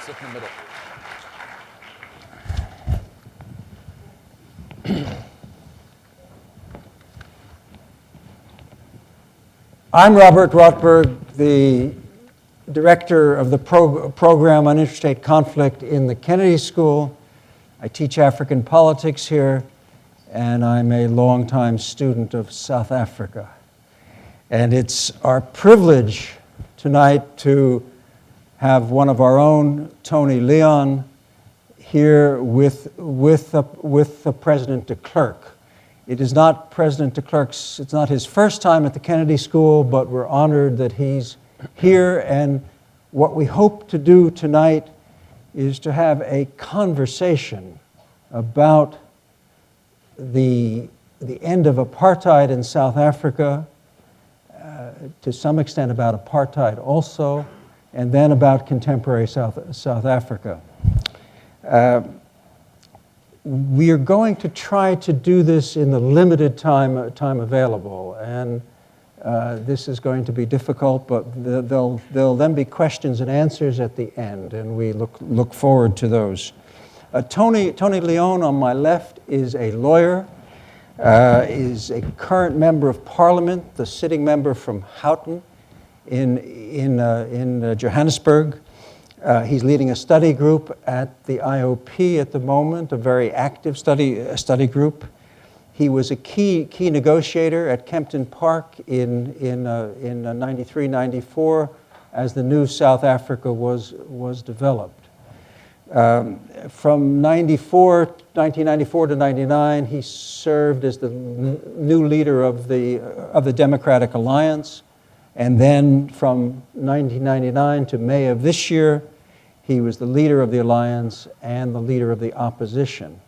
sit in the middle. I'm Robert Rotberg, the director of the program on interstate conflict in the Kennedy School. I teach African politics here, and I'm a longtime student of South Africa. And it's our privilege tonight to have one of our own, Tony Leon, here with the President de Klerk. It is not President de Klerk's, it's not his first time at the Kennedy School, but we're honored that he's here. And what we hope to do tonight is to have a conversation about the end of apartheid in South Africa, to some extent about apartheid also, and then about contemporary South Africa. We are going to try to do this in the limited time available, and this is going to be difficult, but there'll then be questions and answers at the end, and we look forward to those. Tony Leon on my left is a lawyer, is a current member of Parliament, the sitting member from Houghton in Johannesburg. He's leading a study group at the IOP at the moment, a very active study group. He was a key negotiator at Kempton Park in 93, 94 as the new South Africa was developed. From 1994 to 99, he served as the new leader of the Democratic Alliance. And then from 1999 to May of this year, he was the leader of the alliance and the leader of the opposition.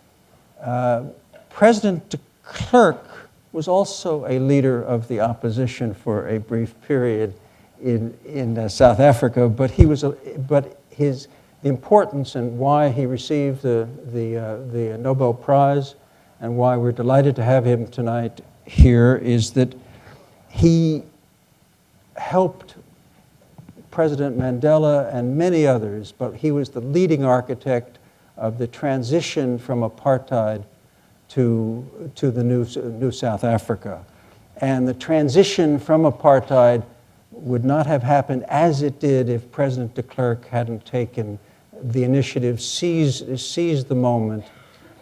President de Klerk was also a leader of the opposition for a brief period in South Africa, but his importance and why he received the Nobel Prize and why we're delighted to have him tonight here is that he helped President Mandela and many others, but he was the leading architect of the transition from apartheid to the new South Africa. And the transition from apartheid would not have happened as it did if President de Klerk hadn't taken the initiative, seized the moment,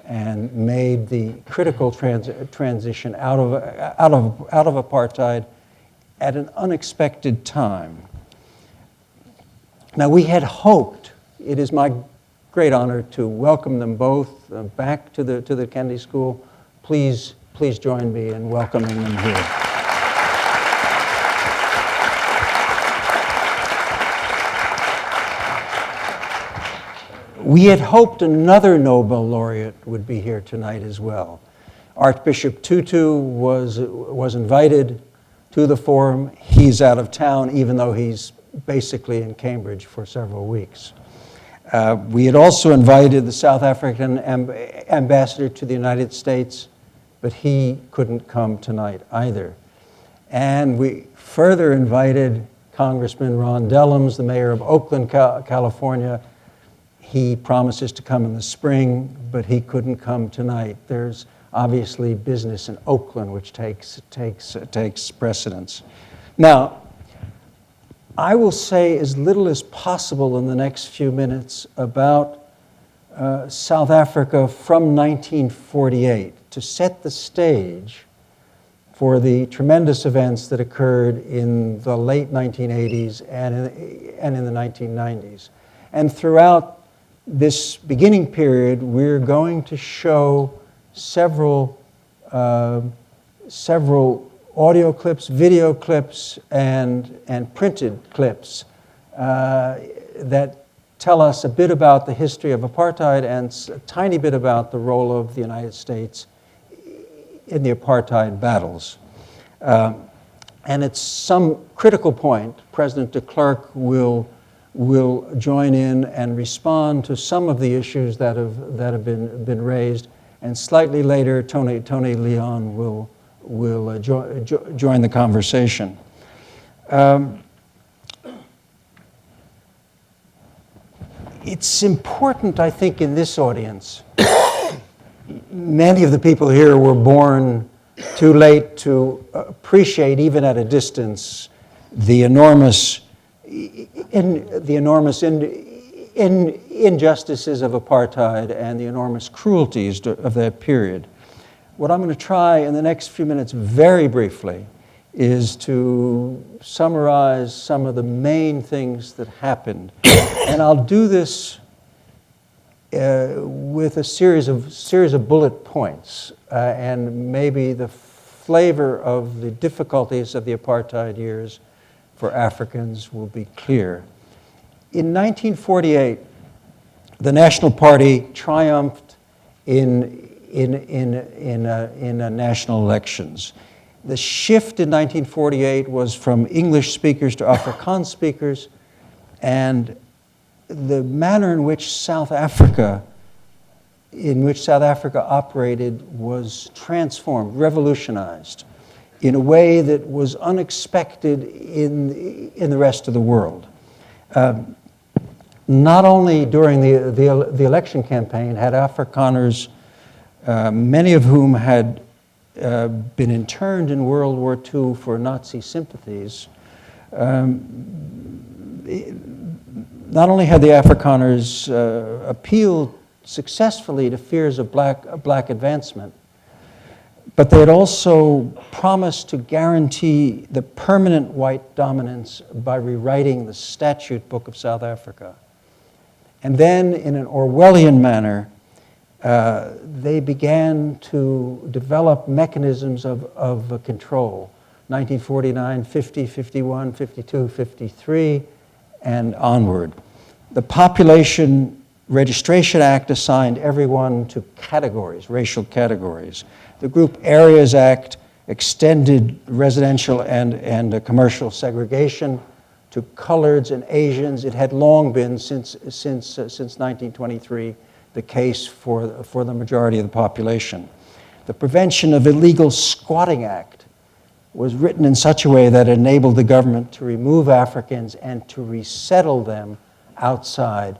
and made the critical transition out of apartheid at an unexpected time. Now, we had hoped, it is my great honor to welcome them both back to the Kennedy School. Please join me in welcoming them here. We had hoped another Nobel laureate would be here tonight as well. Archbishop Tutu was invited to the forum. He's out of town, even though he's basically in Cambridge for several weeks. We had also invited the South African ambassador to the United States, but he couldn't come tonight either. And we further invited Congressman Ron Dellums, the mayor of Oakland, California. He promises to come in the spring, but he couldn't come tonight. There's obviously business in Oakland, which takes precedence. Now, I will say as little as possible in the next few minutes about South Africa from 1948 to set the stage for the tremendous events that occurred in the late 1980s and in the 1990s. And throughout this beginning period, we're going to show several audio clips, video clips, and printed clips that tell us a bit about the history of apartheid and a tiny bit about the role of the United States in the apartheid battles. And at some critical point, President de Klerk will join in and respond to some of the issues that have been raised, and slightly later, Tony Leon will join the conversation. It's important, I think, in this audience. Many of the people here were born too late to appreciate, even at a distance, the enormous injustices of apartheid and the enormous cruelties of that period. What I'm going to try in the next few minutes, very briefly, is to summarize some of the main things that happened. And I'll do this with a series of bullet points, and maybe the flavor of the difficulties of the apartheid years for Africans will be clear. In 1948, the National Party triumphed in national elections. The shift in 1948 was from English speakers to Afrikaans speakers, and the manner in which South Africa operated was transformed, revolutionized, in a way that was unexpected in the rest of the world. Not only during the election campaign had Afrikaners, many of whom had been interned in World War II for Nazi sympathies, not only had the Afrikaners appealed successfully to fears of black advancement, but they had also promised to guarantee the permanent white dominance by rewriting the statute book of South Africa. And then, in an Orwellian manner, they began to develop mechanisms of control. 1949, 50, 51, 52, 53, and onward. The Population Registration Act assigned everyone to categories, racial categories. The Group Areas Act extended residential and commercial segregation to coloreds and Asians. It had long been, since 1923, the case for the majority of the population. The Prevention of Illegal Squatting Act was written in such a way that it enabled the government to remove Africans and to resettle them outside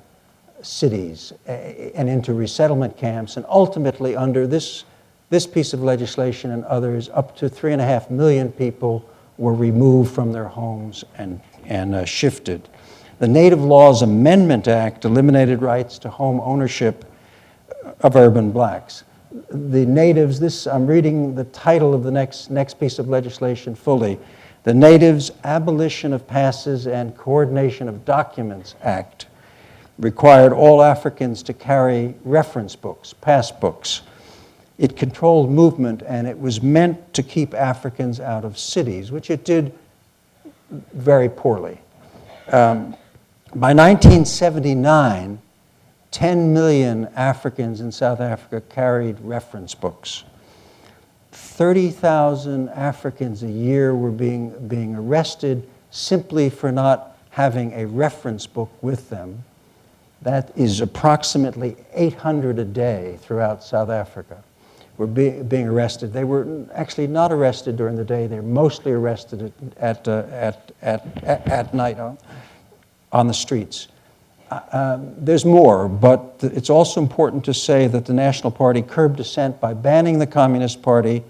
cities and into resettlement camps. And ultimately, under this piece of legislation and others, up to 3.5 million people were removed from their homes and shifted. The Native Laws Amendment Act eliminated rights to home ownership of urban blacks. The natives, I'm reading the title of the next piece of legislation fully. The Natives Abolition of Passes and Coordination of Documents Act required all Africans to carry reference books, pass books. It controlled movement, and it was meant to keep Africans out of cities, which it did very poorly. By 1979, 10 million Africans in South Africa carried reference books. 30,000 Africans a year were being arrested simply for not having a reference book with them. That is approximately 800 a day throughout South Africa were being arrested. They were actually not arrested during the day. They're mostly arrested at night on the streets. There's more, but it's also important to say that the National Party curbed dissent by banning the Communist Party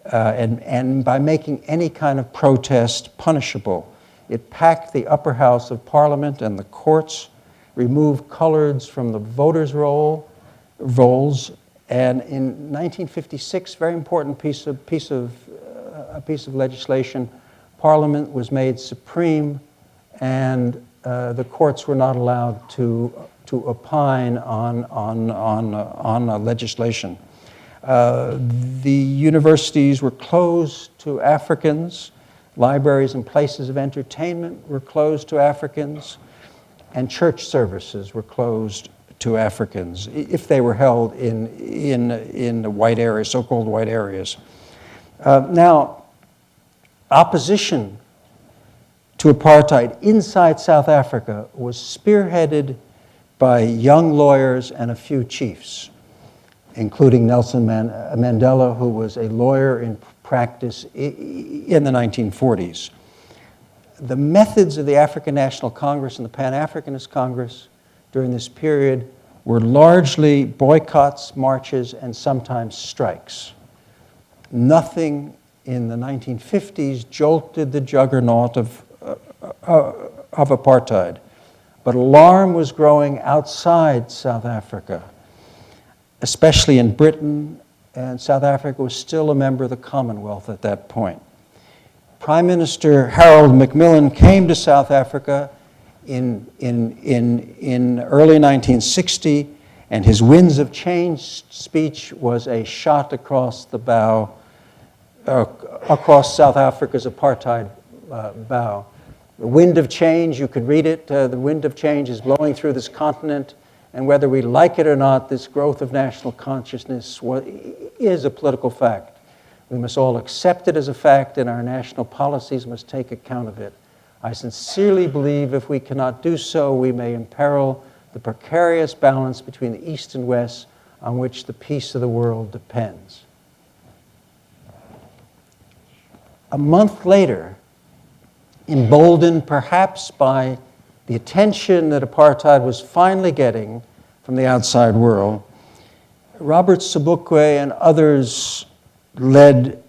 and by making any kind of protest punishable. It packed the upper house of Parliament and the courts, removed coloreds from the voters' rolls, and in 1956, very important piece of legislation, Parliament was made supreme, and the courts were not allowed to opine on legislation. The universities were closed to Africans. Libraries and places of entertainment were closed to Africans, and church services were closed to Africans if they were held in the white areas, so-called white areas. Now, opposition to apartheid inside South Africa was spearheaded by young lawyers and a few chiefs, including Nelson Mandela, who was a lawyer in practice in the 1940s. The methods of the African National Congress and the Pan-Africanist Congress during this period were largely boycotts, marches, and sometimes strikes. Nothing in the 1950s jolted the juggernaut of apartheid, but alarm was growing outside South Africa, especially in Britain, and South Africa was still a member of the Commonwealth at that point. Prime Minister Harold Macmillan came to South Africa in early 1960, and his Winds of Change speech was a shot across the bow, across South Africa's apartheid bow. The wind of change, you could read it, the wind of change is blowing through this continent, and whether we like it or not, this growth of national consciousness is a political fact. We must all accept it as a fact, and our national policies must take account of it. I sincerely believe if we cannot do so, we may imperil the precarious balance between the East and West on which the peace of the world depends. A month later, emboldened perhaps by the attention that apartheid was finally getting from the outside world, Robert Sobukwe and others led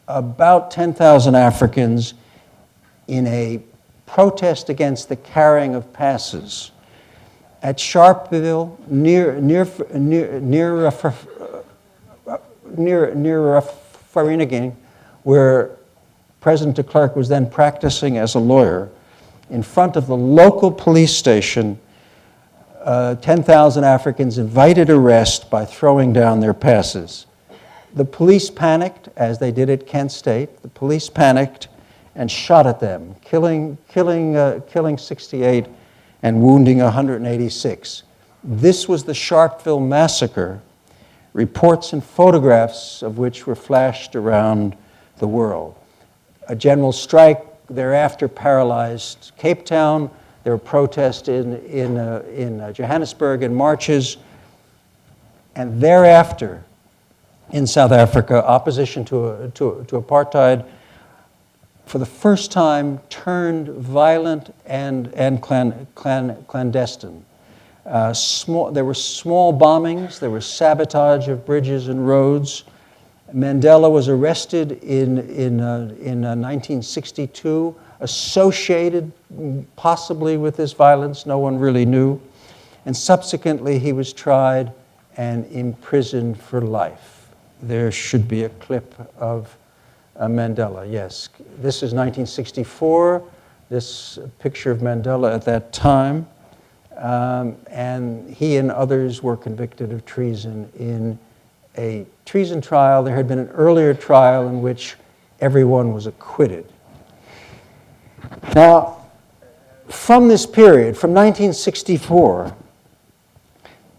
about 10,000 Africans in a protest against the carrying of passes at Sharpeville, near Vereeniging, where President de Klerk was then practicing as a lawyer. In front of the local police station, 10,000 Africans invited arrest by throwing down their passes. The police panicked, as they did at Kent State. The police panicked and shot at them, killing 68 and wounding 186. This was the Sharpeville massacre, reports and photographs of which were flashed around the world. A general strike thereafter paralyzed Cape Town. There were protests in Johannesburg and marches. And thereafter, in South Africa, opposition to apartheid for the first time turned violent and clandestine. There were small bombings, there was sabotage of bridges and roads. Mandela was arrested in 1962, associated possibly with this violence, no one really knew. And subsequently he was tried and imprisoned for life. There should be a clip of Mandela, yes. This is 1964, this picture of Mandela at that time. And he and others were convicted of treason in a treason trial. There had been an earlier trial in which everyone was acquitted. Now, from this period, from 1964,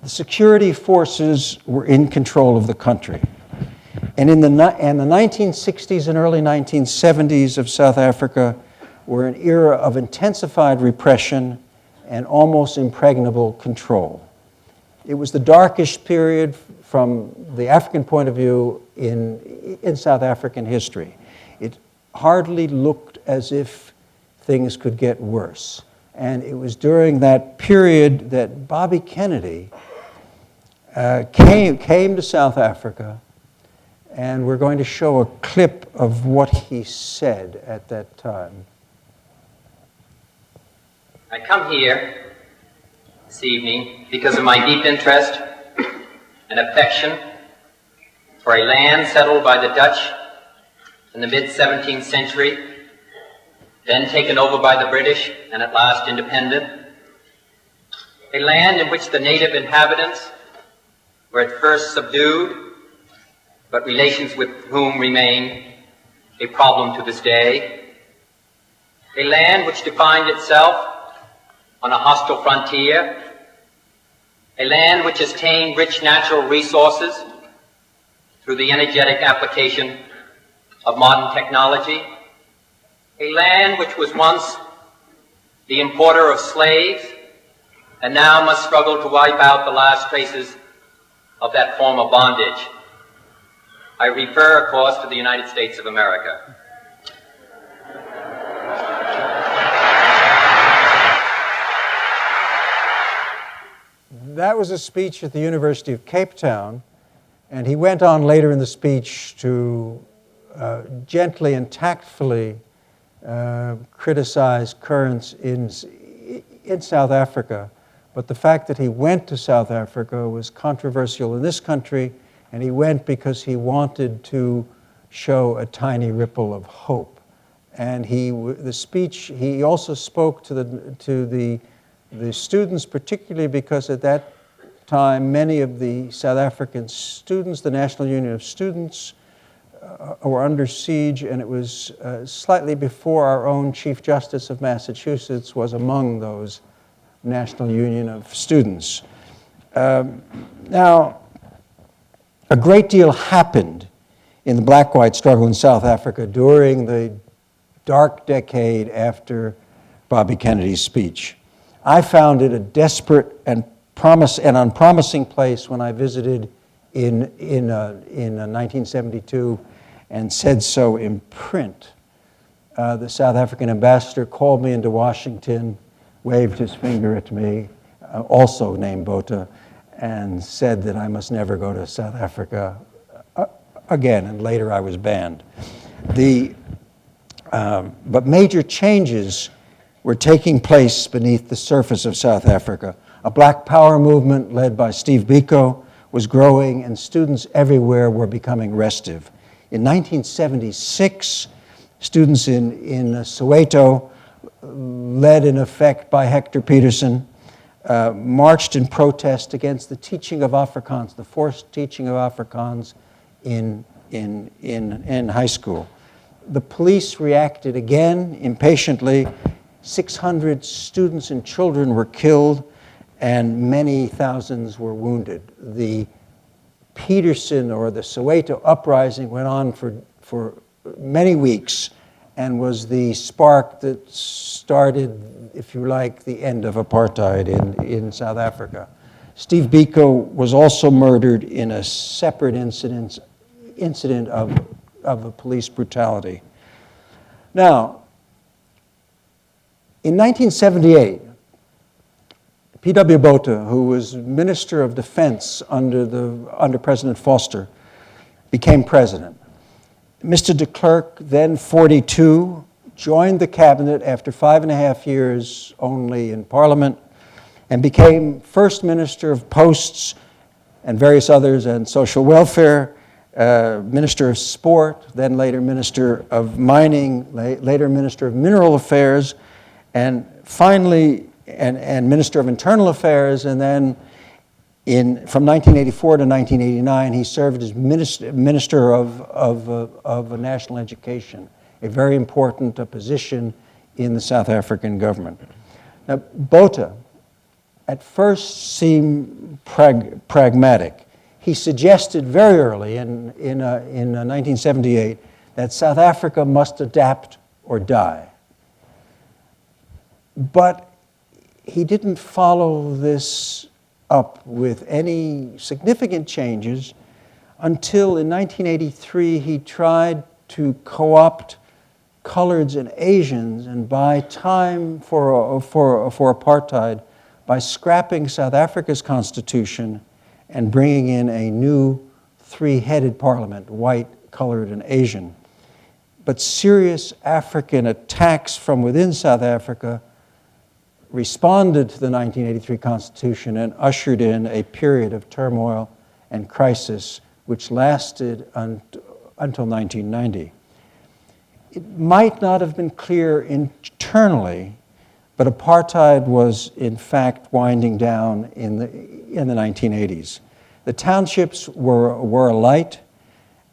the security forces were in control of the country. And in the 1960s and early 1970s of South Africa were an era of intensified repression and almost impregnable control. It was the darkest period from the African point of view in South African history. It hardly looked as if things could get worse. And it was during that period that Bobby Kennedy came to South Africa, and we're going to show a clip of what he said at that time. I come here this evening because of my deep interest and affection for a land settled by the Dutch in the mid-17th century, then taken over by the British and at last independent. A land in which the native inhabitants were at first subdued, but relations with whom remain a problem to this day. A land which defined itself on a hostile frontier, a land which has tamed rich natural resources through the energetic application of modern technology, a land which was once the importer of slaves and now must struggle to wipe out the last traces of that form of bondage. I refer, of course, to the United States of America. that was a speech at the University of Cape Town, and he went on later in the speech to gently and tactfully criticize currents in South Africa. But the fact that he went to South Africa was controversial in this country, and he went because he wanted to show a tiny ripple of hope. And the speech, he also spoke to the students, particularly because at that time many of the South African students, the National Union of Students, were under siege, and it was slightly before our own Chief Justice of Massachusetts was among those National Union of Students. Now, a great deal happened in the black-white struggle in South Africa during the dark decade after Bobby Kennedy's speech. I found it a desperate and unpromising place when I visited in 1972 and said so in print. The South African ambassador called me into Washington, waved his finger at me, also named Botha, and said that I must never go to South Africa again, and later I was banned. But major changes were taking place beneath the surface of South Africa. A Black Power movement led by Steve Biko was growing, and students everywhere were becoming restive. In 1976, students in Soweto, led in effect by Hector Peterson, marched in protest against the teaching of Afrikaans, the forced teaching of Afrikaans in high school. The police reacted again impatiently. 600 students and children were killed, and many thousands were wounded. The Peterson or the Soweto uprising went on for many weeks and was the spark that started, if you like, the end of apartheid in South Africa. Steve Biko was also murdered in a separate incident of a police brutality. Now, in 1978, P.W. Botha, who was Minister of Defense under President Foster, became president. Mr. de Klerk, then 42, joined the cabinet after 5.5 years only in Parliament and became First Minister of Posts and various others and Social Welfare, Minister of Sport, then later Minister of Mining, later Minister of Mineral Affairs, and finally, and Minister of Internal Affairs, and then from 1984 to 1989, he served as Minister of National Education, a very important position in the South African government. Now, Botha at first seemed pragmatic. He suggested very early in 1978 that South Africa must adapt or die. But he didn't follow this up with any significant changes until in 1983 he tried to co-opt coloreds and Asians and buy time for apartheid by scrapping South Africa's constitution and bringing in a new three-headed parliament, white, colored, and Asian. But serious African attacks from within South Africa responded to the 1983 Constitution and ushered in a period of turmoil and crisis which lasted until 1990. It might not have been clear internally, but apartheid was in fact winding down in the 1980s. The townships were alight.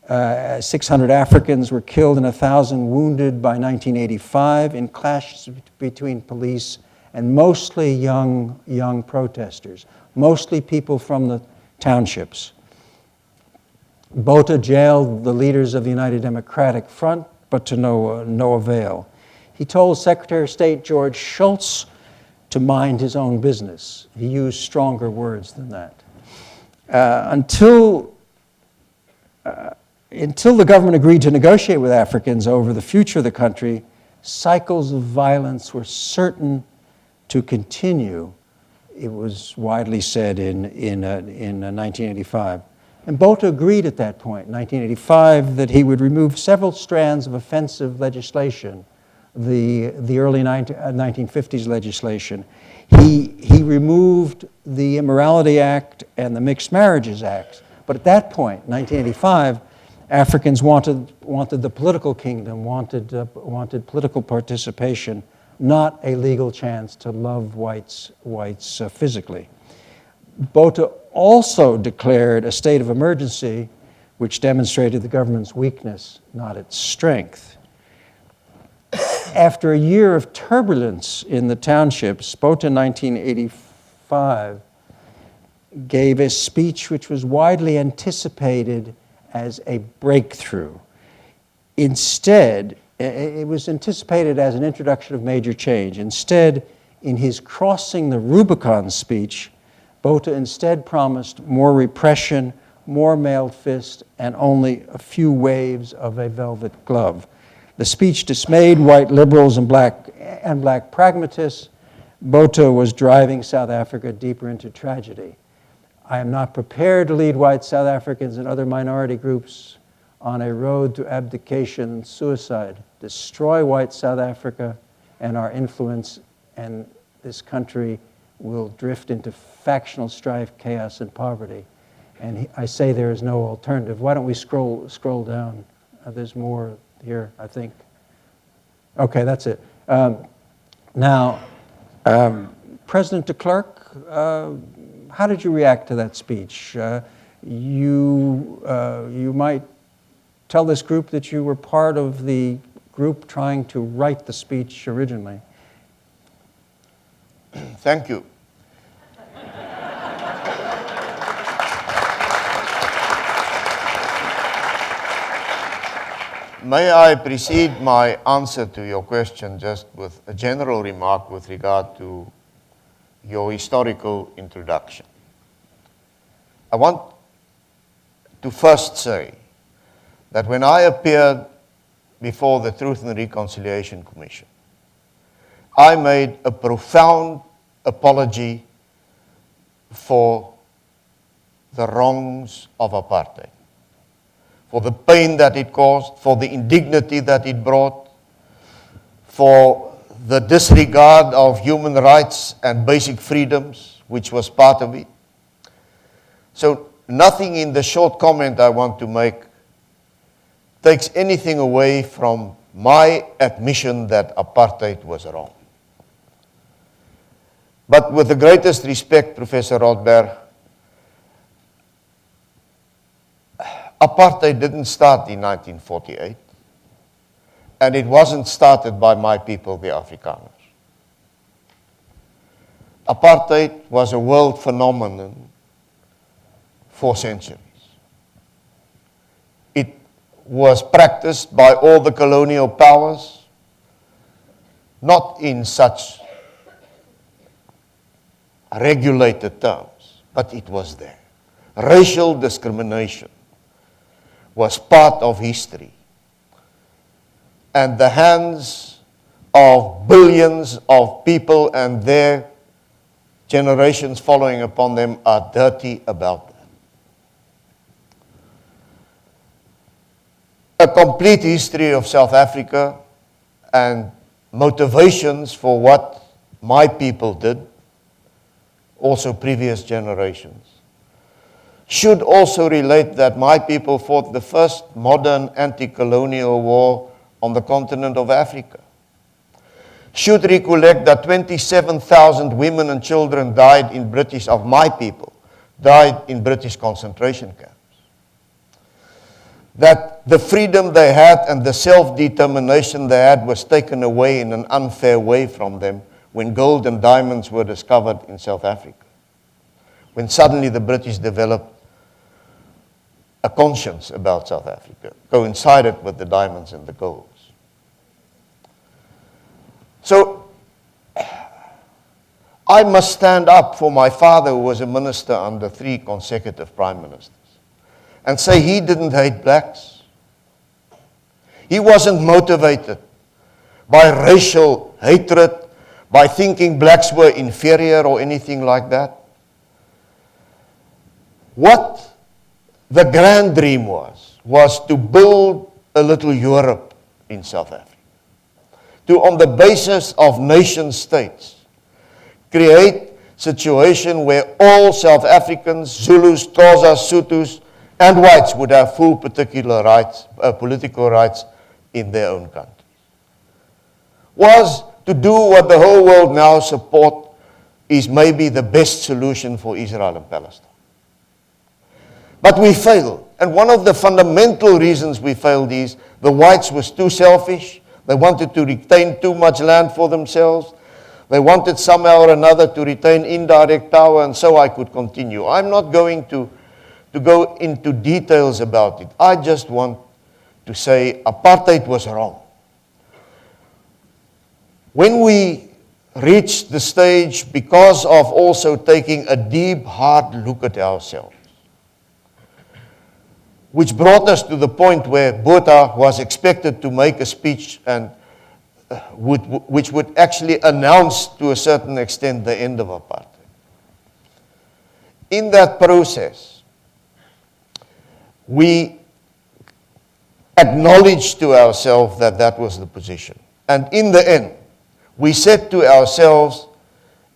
600 Africans were killed and 1,000 wounded by 1985 in clashes between police and mostly young protesters, mostly people from the townships. Botha jailed the leaders of the United Democratic Front, but to no avail. He told Secretary of State George Shultz to mind his own business. He used stronger words than that. Until the government agreed to negotiate with Africans over the future of the country, cycles of violence were certain to continue it was widely said in 1985. And Botha agreed at that point, in 1985, that he would remove several strands of offensive legislation, the early 1950s legislation. He removed the Immorality Act and the Mixed Marriages Act. But at that point, 1985, Africans wanted the political kingdom, wanted political participation, not a legal chance to love whites physically. Botha also declared a state of emergency, which demonstrated the government's weakness, not its strength. After a year of turbulence in the townships, Botha in 1985 gave a speech which was widely anticipated as a breakthrough. Instead, it was anticipated as an introduction of major change. Instead, in his Crossing the Rubicon speech, Botha instead promised more repression, more mailed fist, and only a few waves of a velvet glove. The speech dismayed white liberals and black pragmatists. Botha was driving South Africa deeper into tragedy. I am not prepared to lead white South Africans and other minority groups on a road to abdication and suicide, destroy white South Africa and our influence, and this country will drift into factional strife, chaos, and poverty. And I say there is no alternative. Why don't we scroll down? There's more here, I think. Okay, that's it. Now, President de Klerk, how did you react to that speech? You might tell this group that you were part of the group trying to write the speech originally. Thank you. May I precede my answer to your question just with a general remark with regard to your historical introduction. I want to first say that when I appeared before the Truth and Reconciliation Commission, I made a profound apology for the wrongs of apartheid, for the pain that it caused, for the indignity that it brought, for the disregard of human rights and basic freedoms, which was part of it. So nothing in the short comment I want to make takes anything away from my admission that apartheid was wrong. But with the greatest respect, Professor Rothberg, apartheid didn't start in 1948, and it wasn't started by my people, the Afrikaners. Apartheid was a world phenomenon for centuries. It was practiced by all the colonial powers, not in such regulated terms, but it was there. Racial discrimination was part of history. And the hands of billions of people and their generations following upon them are dirty about that. A complete history of South Africa and motivations for what my people did, also previous generations, should also relate that my people fought the first modern anti-colonial war on the continent of Africa. Should recollect that 27,000 women and children died in of my people, died in British concentration camps. That the freedom they had and the self-determination they had was taken away in an unfair way from them when gold and diamonds were discovered in South Africa. When suddenly the British developed a conscience about South Africa, coincided with the diamonds and the golds. So, I must stand up for my father, who was a minister under 3 consecutive prime ministers, and say he didn't hate blacks. He wasn't motivated by racial hatred, by thinking blacks were inferior or anything like that. What the grand dream was to build a little Europe in South Africa. To, on the basis of nation states, create a situation where all South Africans, Zulus, Xhosas, Sothos, and whites would have full particular rights, political rights in their own country. Was to do what the whole world now support is maybe the best solution for Israel and Palestine. But we failed. And one of the fundamental reasons we failed is the whites was too selfish. They wanted to retain too much land for themselves. They wanted somehow or another to retain indirect power, and so I could continue. I'm not going to go into details about it. I just want to say apartheid was wrong. When we reached the stage, because of also taking a deep, hard look at ourselves, which brought us to the point where Botha was expected to make a speech and which would actually announce to a certain extent the end of apartheid. In that process, we acknowledged to ourselves that that was the position. And in the end, we said to ourselves,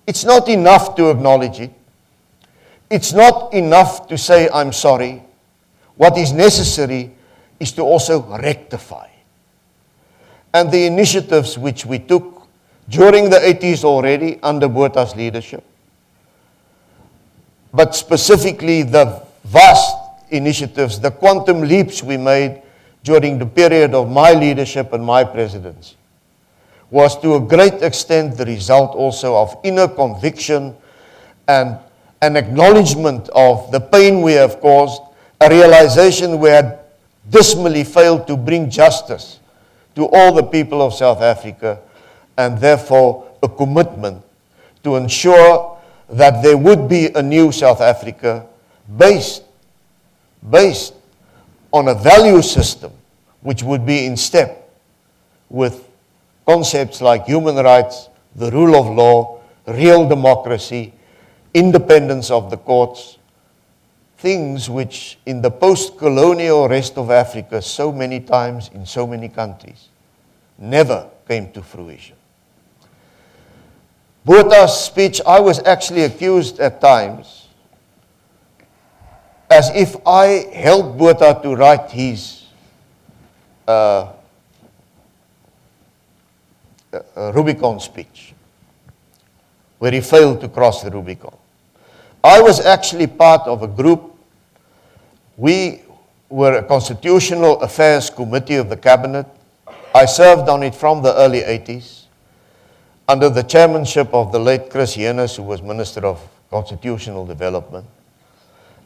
it's not enough to acknowledge it. It's not enough to say, I'm sorry. What is necessary is to also rectify. And the initiatives which we took during the 80s already under Botha's leadership, but specifically the vast initiatives, the quantum leaps we made during the period of my leadership and my presidency, was to a great extent the result also of inner conviction and an acknowledgement of the pain we have caused, a realization we had dismally failed to bring justice to all the people of South Africa, and therefore a commitment to ensure that there would be a new South Africa based on a value system which would be in step with concepts like human rights, the rule of law, real democracy, independence of the courts, things which in the post-colonial rest of Africa so many times in so many countries never came to fruition. Botha's speech, I was actually accused at times as if I helped Botha to write his Rubicon speech, where he failed to cross the Rubicon. I was actually part of a group. We were a Constitutional Affairs Committee of the Cabinet. I served on it from the early 80s under the chairmanship of the late Chris Yenes, who was Minister of Constitutional Development.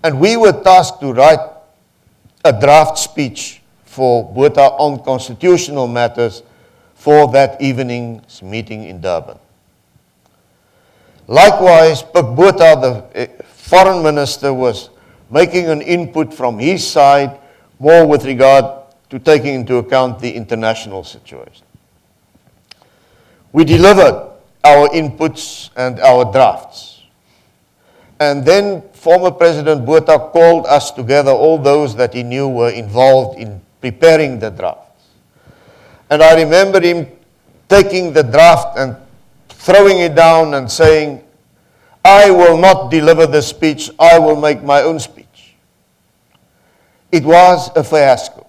And we were tasked to write a draft speech for Botha on constitutional matters for that evening's meeting in Durban. Likewise, Pik Botha, the foreign minister, was making an input from his side, more with regard to taking into account the international situation. We delivered our inputs and our drafts. And then former President Botha called us together, all those that he knew were involved in preparing the drafts. And I remember him taking the draft and throwing it down and saying, I will not deliver the speech, I will make my own speech. It was a fiasco.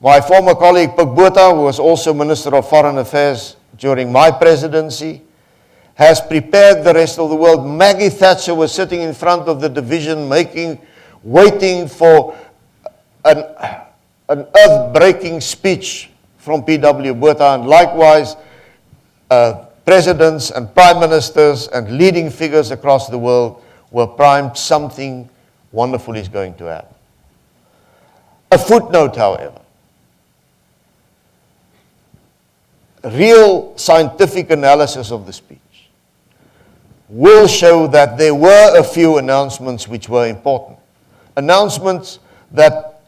My former colleague Pik Botha, who was also Minister of Foreign Affairs during my presidency, has prepared the rest of the world. Maggie Thatcher was sitting in front of the division waiting for an earth-breaking speech from P.W. Botha, and likewise presidents and prime ministers and leading figures across the world were primed something wonderful is going to happen. A footnote, however. Real scientific analysis of the speech will show that there were a few announcements which were important. Announcements that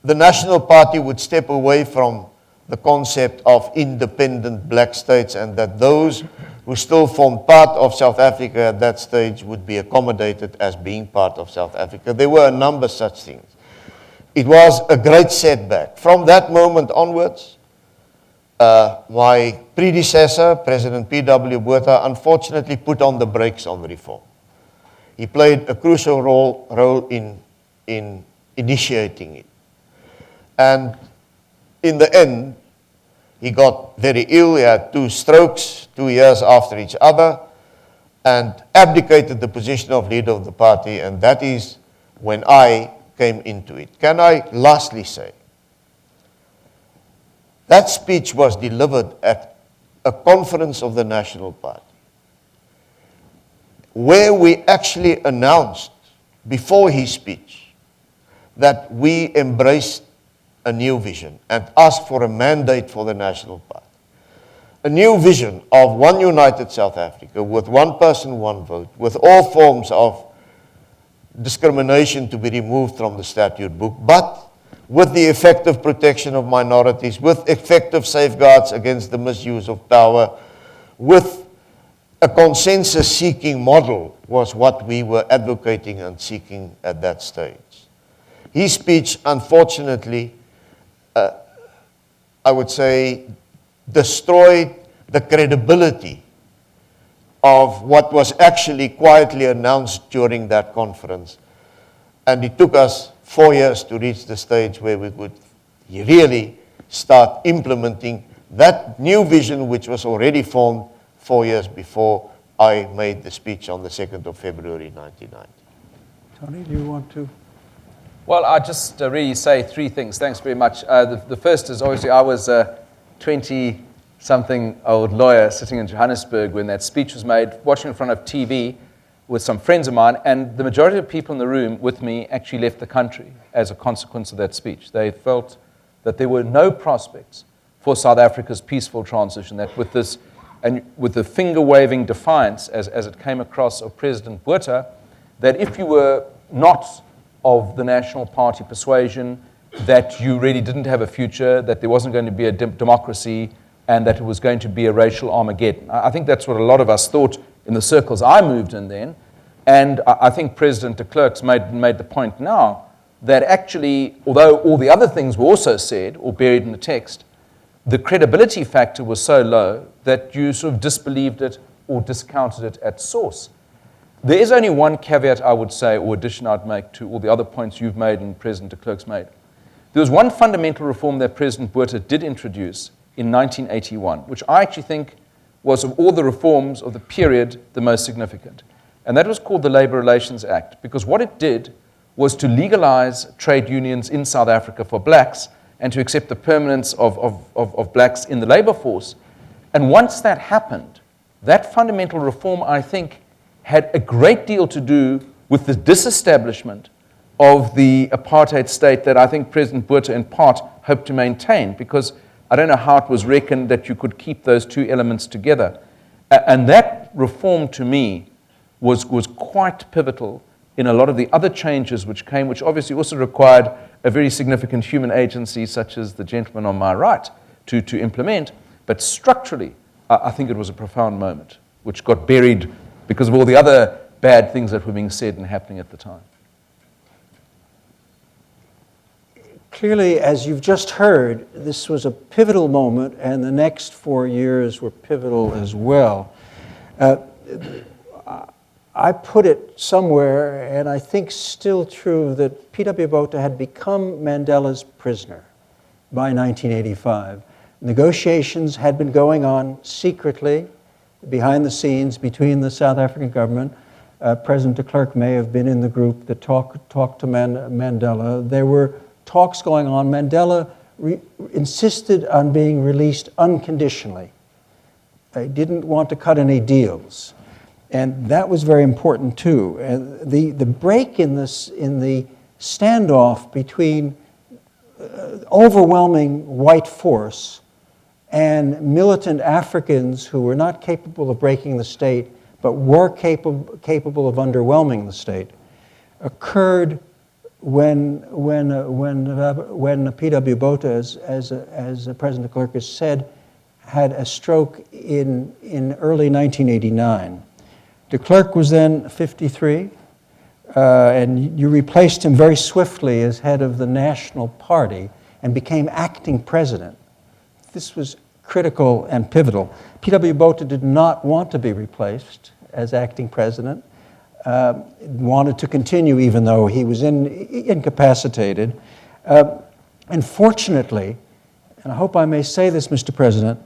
the National Party would step away from the concept of independent black states, and that those who still formed part of South Africa at that stage would be accommodated as being part of South Africa. There were a number of such things. It was a great setback. From that moment onwards, my predecessor, President P.W. Botha, unfortunately put on the brakes on reform. He played a crucial role in initiating it. And in the end, he got very ill. He had 2 strokes, 2 years after each other, and abdicated the position of leader of the party, and that is when I came into it. Can I lastly say, that speech was delivered at a conference of the National Party, where we actually announced before his speech that we embraced a new vision and asked for a mandate for the National Party. A new vision of one united South Africa with one person, one vote, with all forms of discrimination to be removed from the statute book, but with the effective protection of minorities, with effective safeguards against the misuse of power, with a consensus-seeking model was what we were advocating and seeking at that stage. His speech, unfortunately, I would say, destroyed the credibility of what was actually quietly announced during that conference. And it took us 4 years to reach the stage where we could really start implementing that new vision, which was already formed 4 years before I made the speech on the 2nd of February 1990. Tony, do you want to? Well, I'll just really say 3 things. Thanks very much. The first is obviously I was a 20-something old lawyer sitting in Johannesburg when that speech was made, watching in front of TV with some friends of mine, and the majority of people in the room with me actually left the country as a consequence of that speech. They felt that there were no prospects for South Africa's peaceful transition, that with this, and with the finger-waving defiance as it came across of President Botha, that if you were not of the National Party persuasion, that you really didn't have a future, that there wasn't going to be a democracy, and that it was going to be a racial Armageddon. I think that's what a lot of us thought in the circles I moved in then. And I think President de Klerk's made the point now that actually, although all the other things were also said or buried in the text, the credibility factor was so low that you sort of disbelieved it or discounted it at source. There is only one caveat I would say, or addition I'd make to all the other points you've made and President de Klerk's made. There was one fundamental reform that President Botha did introduce in 1981, which I actually think was, of all the reforms of the period, the most significant. And that was called the Labour Relations Act, because what it did was to legalize trade unions in South Africa for blacks and to accept the permanence of blacks in the labor force. And once that happened, that fundamental reform, I think, had a great deal to do with the disestablishment of the apartheid state that I think President Botha in part hoped to maintain, because I don't know how it was reckoned that you could keep those 2 elements together. And that reform, to me, was quite pivotal in a lot of the other changes which came, which obviously also required a very significant human agency, such as the gentleman on my right, to implement. But structurally, I think it was a profound moment, which got buried because of all the other bad things that were being said and happening at the time. Clearly, as you've just heard, this was a pivotal moment, and the next 4 years were pivotal as well. I put it somewhere, and I think still true, that P.W. Botha had become Mandela's prisoner by 1985. Negotiations had been going on secretly, behind the scenes, between the South African government. President de Klerk may have been in the group that talked to Mandela. There were talks going on. Mandela insisted on being released unconditionally. He didn't want to cut any deals. And that was very important too. And the break in the standoff between overwhelming white force and militant Africans who were not capable of breaking the state, but were capable of underwhelming the state, occurred when P.W. Botha, as President de Klerk has said, had a stroke in early 1989. De Klerk was then 53, and you replaced him very swiftly as head of the National Party and became acting president. This was critical and pivotal. P.W. Botha did not want to be replaced as acting president, wanted to continue even though he was incapacitated. And fortunately, and I hope I may say this, Mr. President,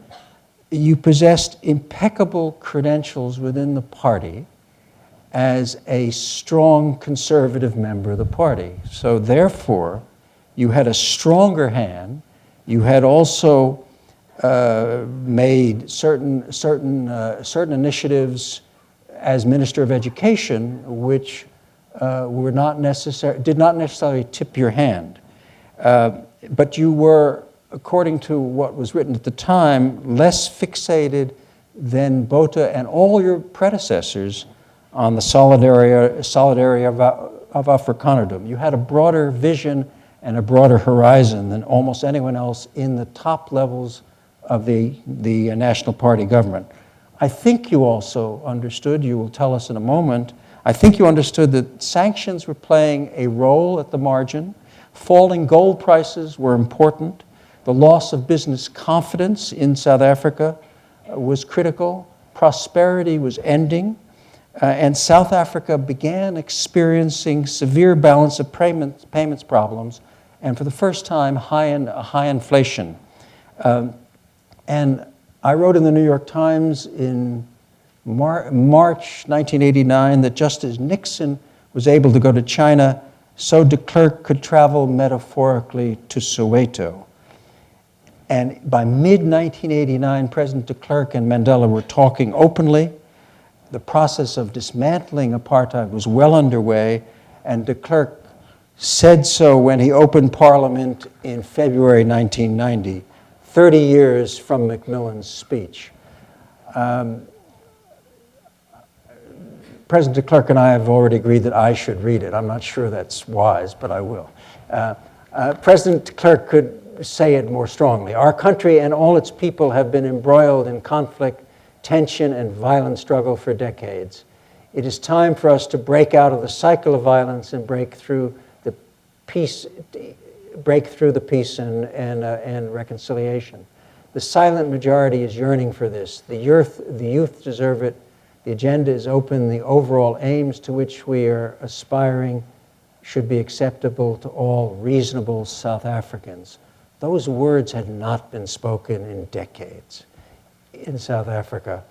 you possessed impeccable credentials within the party as a strong conservative member of the party. So therefore, you had a stronger hand. You had also made certain initiatives as Minister of Education, which did not necessarily tip your hand. But you were, according to what was written at the time, less fixated than Botha and all your predecessors on the solidarity of Afrikanerdom. You had a broader vision and a broader horizon than almost anyone else in the top levels of the National Party government. I think you also understood, you will tell us in a moment, I think you understood that sanctions were playing a role at the margin. Falling gold prices were important. The loss of business confidence in South Africa was critical. Prosperity was ending. And South Africa began experiencing severe balance of payments problems, and for the first time, high inflation. And I wrote in the New York Times in March 1989 that just as Nixon was able to go to China, so de Klerk could travel metaphorically to Soweto. And by mid-1989, President de Klerk and Mandela were talking openly. The process of dismantling apartheid was well underway, and de Klerk said so when he opened Parliament in February 1990, 30 years from Macmillan's speech. President de Klerk and I have already agreed that I should read it. I'm not sure that's wise, but I will. President de Klerk could say it more strongly. Our country and all its people have been embroiled in conflict, tension, and violent struggle for decades. It is time for us to break out of the cycle of violence and break through the peace and reconciliation. The silent majority is yearning for this. The youth deserve it. The agenda is open. The overall aims to which we are aspiring should be acceptable to all reasonable South Africans. Those words had not been spoken in decades in South Africa.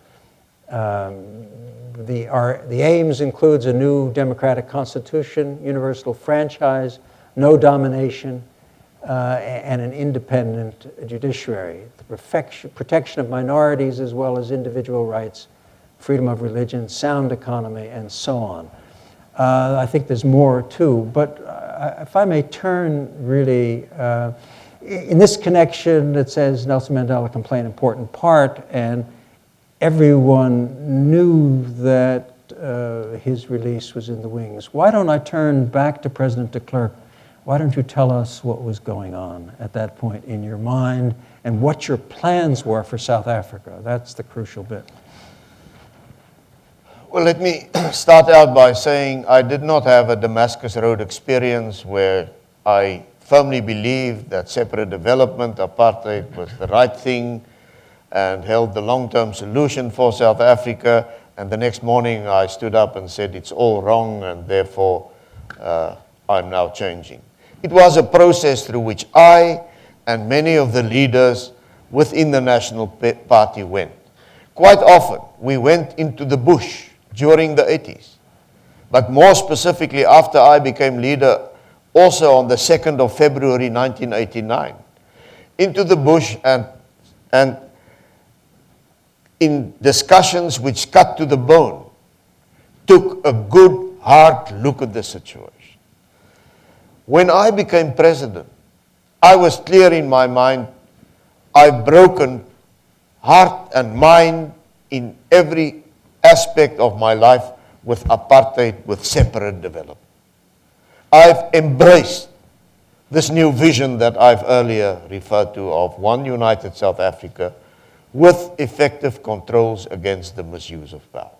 The aims includes a new democratic constitution, universal franchise, no domination, and an independent judiciary. The protection of minorities as well as individual rights, freedom of religion, sound economy, and so on. I think there's more too, but if I may turn really, in this connection it says Nelson Mandela can play an important part, and everyone knew that his release was in the wings. Why don't I turn back to President de Klerk? Why don't you tell us what was going on at that point in your mind and what your plans were for South Africa? That's the crucial bit. Well, let me start out by saying I did not have a Damascus Road experience where I firmly believed that separate development, apartheid, was the right thing and held the long-term solution for South Africa, and the next morning I stood up and said it's all wrong and therefore I'm now changing. It was a process through which I and many of the leaders within the National Party went. Quite often we went into the bush during the 80s, but more specifically after I became leader also on the 2nd of February 1989, into the bush and in discussions which cut to the bone, took a good, hard look at the situation. When I became president, I was clear in my mind, I've broken heart and mind in every aspect of my life with apartheid, with separate development. I've embraced this new vision that I've earlier referred to of one united South Africa with effective controls against the misuse of power.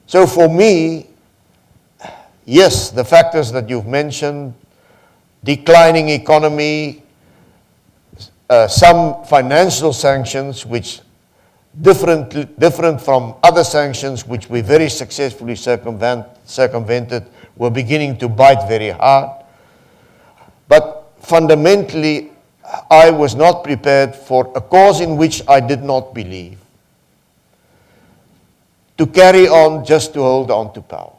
So for me, yes, the factors that you've mentioned, declining economy, some financial sanctions which different from other sanctions which we very successfully circumvented, were beginning to bite very hard. But fundamentally, I was not prepared for a cause in which I did not believe to carry on just to hold on to power.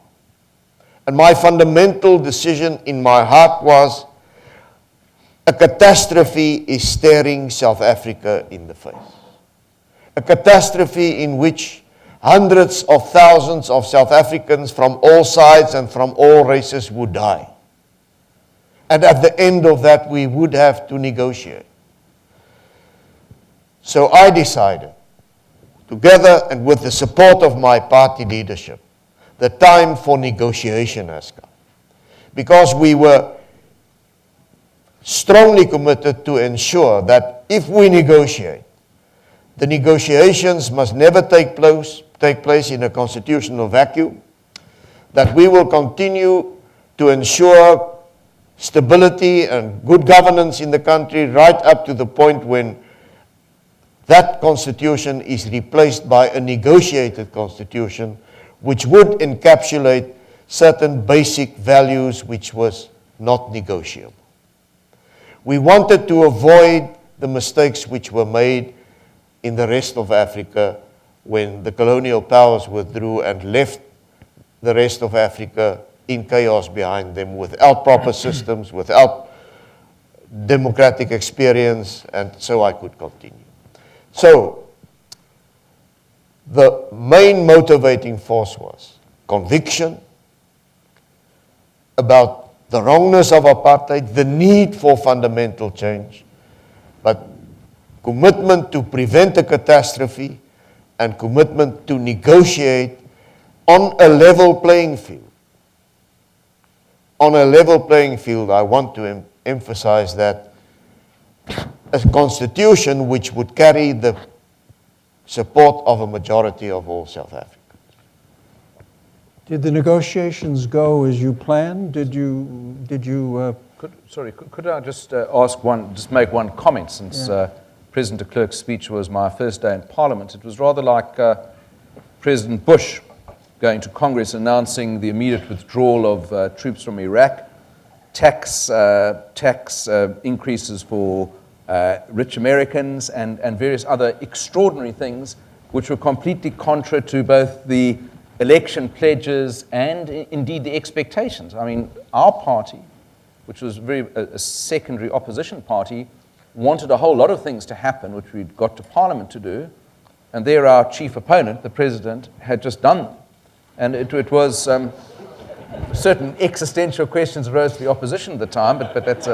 And my fundamental decision in my heart was, a catastrophe is staring South Africa in the face. A catastrophe in which hundreds of thousands of South Africans from all sides and from all races would die. And at the end of that, we would have to negotiate. So I decided, together and with the support of my party leadership, the time for negotiation has come. Because we were strongly committed to ensure that if we negotiate, the negotiations must never take place in a constitutional vacuum, that we will continue to ensure stability and good governance in the country right up to the point when that constitution is replaced by a negotiated constitution which would encapsulate certain basic values which was not negotiable. We wanted to avoid the mistakes which were made in the rest of Africa when the colonial powers withdrew and left the rest of Africa in chaos behind them, without proper systems, without democratic experience, and so I could continue. So, the main motivating force was conviction about the wrongness of apartheid, the need for fundamental change, but commitment to prevent a catastrophe and commitment to negotiate on a level playing field. On a level playing field, I want to emphasize that a constitution which would carry the support of a majority of all South Africans. Did the negotiations go as you planned? Could I just make one comment, since President de Klerk's speech was my first day in Parliament. It was rather like President Bush going to Congress announcing the immediate withdrawal of troops from Iraq, tax increases for rich Americans, and various other extraordinary things which were completely contrary to both the election pledges and indeed the expectations. I mean, our party, which was a secondary opposition party, wanted a whole lot of things to happen, which we'd got to Parliament to do, and there our chief opponent, the President, had just done them. And it was certain existential questions arose to the opposition at the time, but that's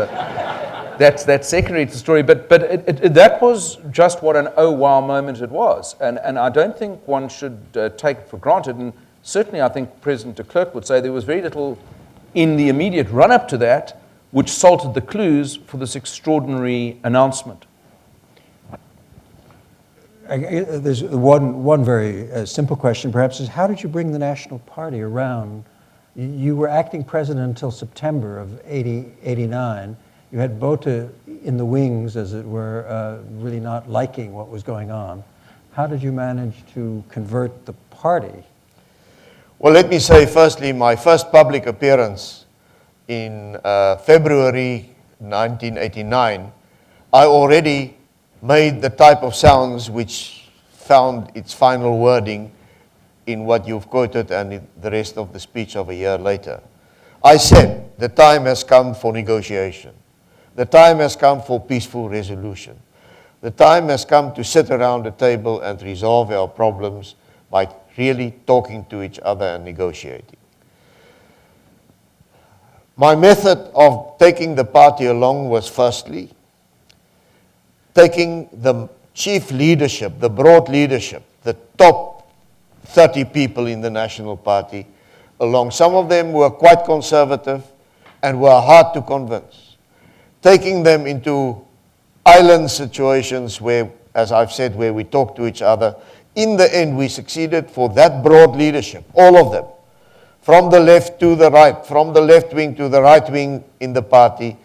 secondary to the story. But that was just what an oh wow moment it was, and I don't think one should take it for granted. And certainly, I think President de Klerk would say there was very little in the immediate run-up to that which salted the clues for this extraordinary announcement. There's one very simple question, perhaps, is how did you bring the National Party around? You were acting president until September of 89. You had Botha in the wings, as it were, really not liking what was going on. How did you manage to convert the party? Well, let me say, firstly, my first public appearance in February 1989, I already made the type of sounds which found its final wording in what you've quoted and in the rest of the speech of a year later. I said, the time has come for negotiation. The time has come for peaceful resolution. The time has come to sit around the table and resolve our problems by really talking to each other and negotiating. My method of taking the party along was, firstly, taking the chief leadership, the broad leadership, the top 30 people in the National Party, along. Some of them were quite conservative and were hard to convince. Taking them into island situations where, as I've said, where we talk to each other. In the end, we succeeded for that broad leadership, all of them, from the left to the right, from the left wing to the right wing in the party,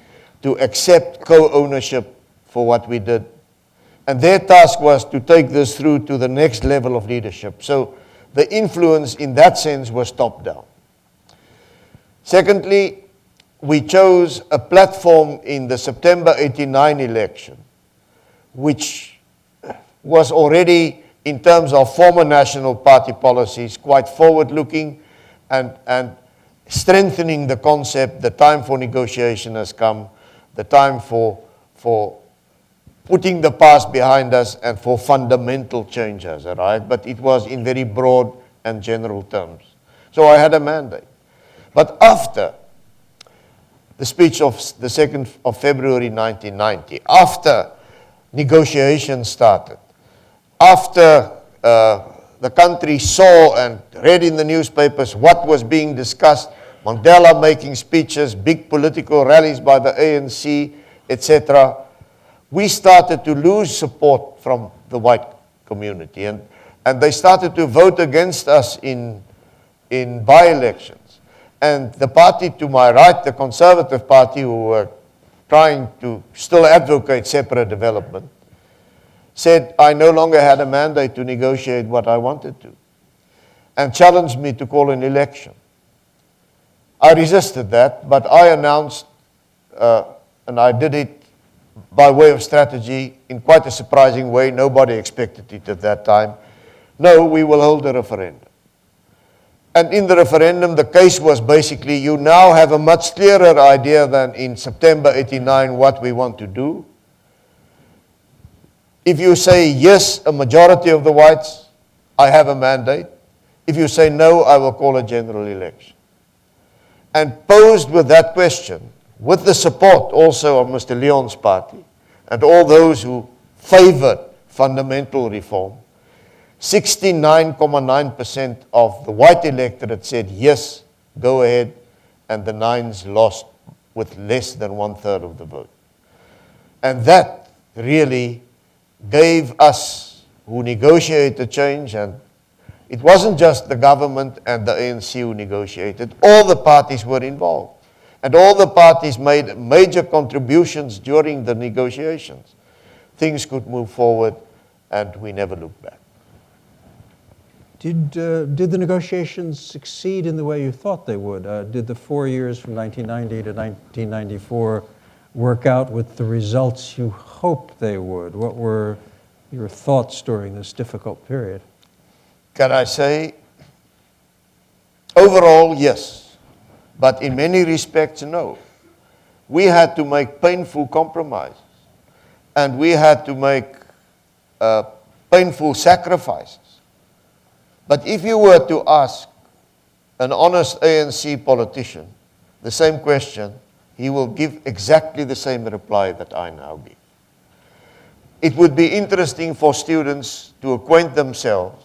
to accept co-ownership for what we did. And their task was to take this through to the next level of leadership. So the influence in that sense was top-down. Secondly, we chose a platform in the September 89 election, which was already, in terms of former National Party policies, quite forward-looking and strengthening the concept. The time for negotiation has come, the time for putting the past behind us and for fundamental change has arrived, but it was in very broad and general terms. So I had a mandate. But after the speech of the 2nd of February 1990, after negotiations started, after the country saw and read in the newspapers what was being discussed, Mandela making speeches, big political rallies by the ANC, etc., we started to lose support from the white community. And they started to vote against us in by-elections. And the party to my right, the Conservative Party, who were trying to still advocate separate development, said I no longer had a mandate to negotiate what I wanted to, and challenged me to call an election. I resisted that, but I announced, and I did it by way of strategy in quite a surprising way. Nobody expected it at that time. No, we will hold a referendum. And in the referendum, the case was basically, you now have a much clearer idea than in September 89 what we want to do. If you say yes, a majority of the whites, I have a mandate. If you say no, I will call a general election. And posed with that question, with the support also of Mr. Leon's party and all those who favored fundamental reform, 69.9% of the white electorate said yes, go ahead, and the nines lost with less than 1/3 of the vote. And that really gave us, who negotiated the change, and it wasn't just the government and the ANC who negotiated, all the parties were involved. And all the parties made major contributions during the negotiations. Things could move forward, and we never looked back. Did the negotiations succeed in the way you thought they would? Did the 4 years from 1990 to 1994 work out with the results you hoped they would? What were your thoughts during this difficult period? Can I say, overall, yes, but in many respects, no. We had to make painful compromises, and we had to make painful sacrifices. But if you were to ask an honest ANC politician the same question, he will give exactly the same reply that I now give. It would be interesting for students to acquaint themselves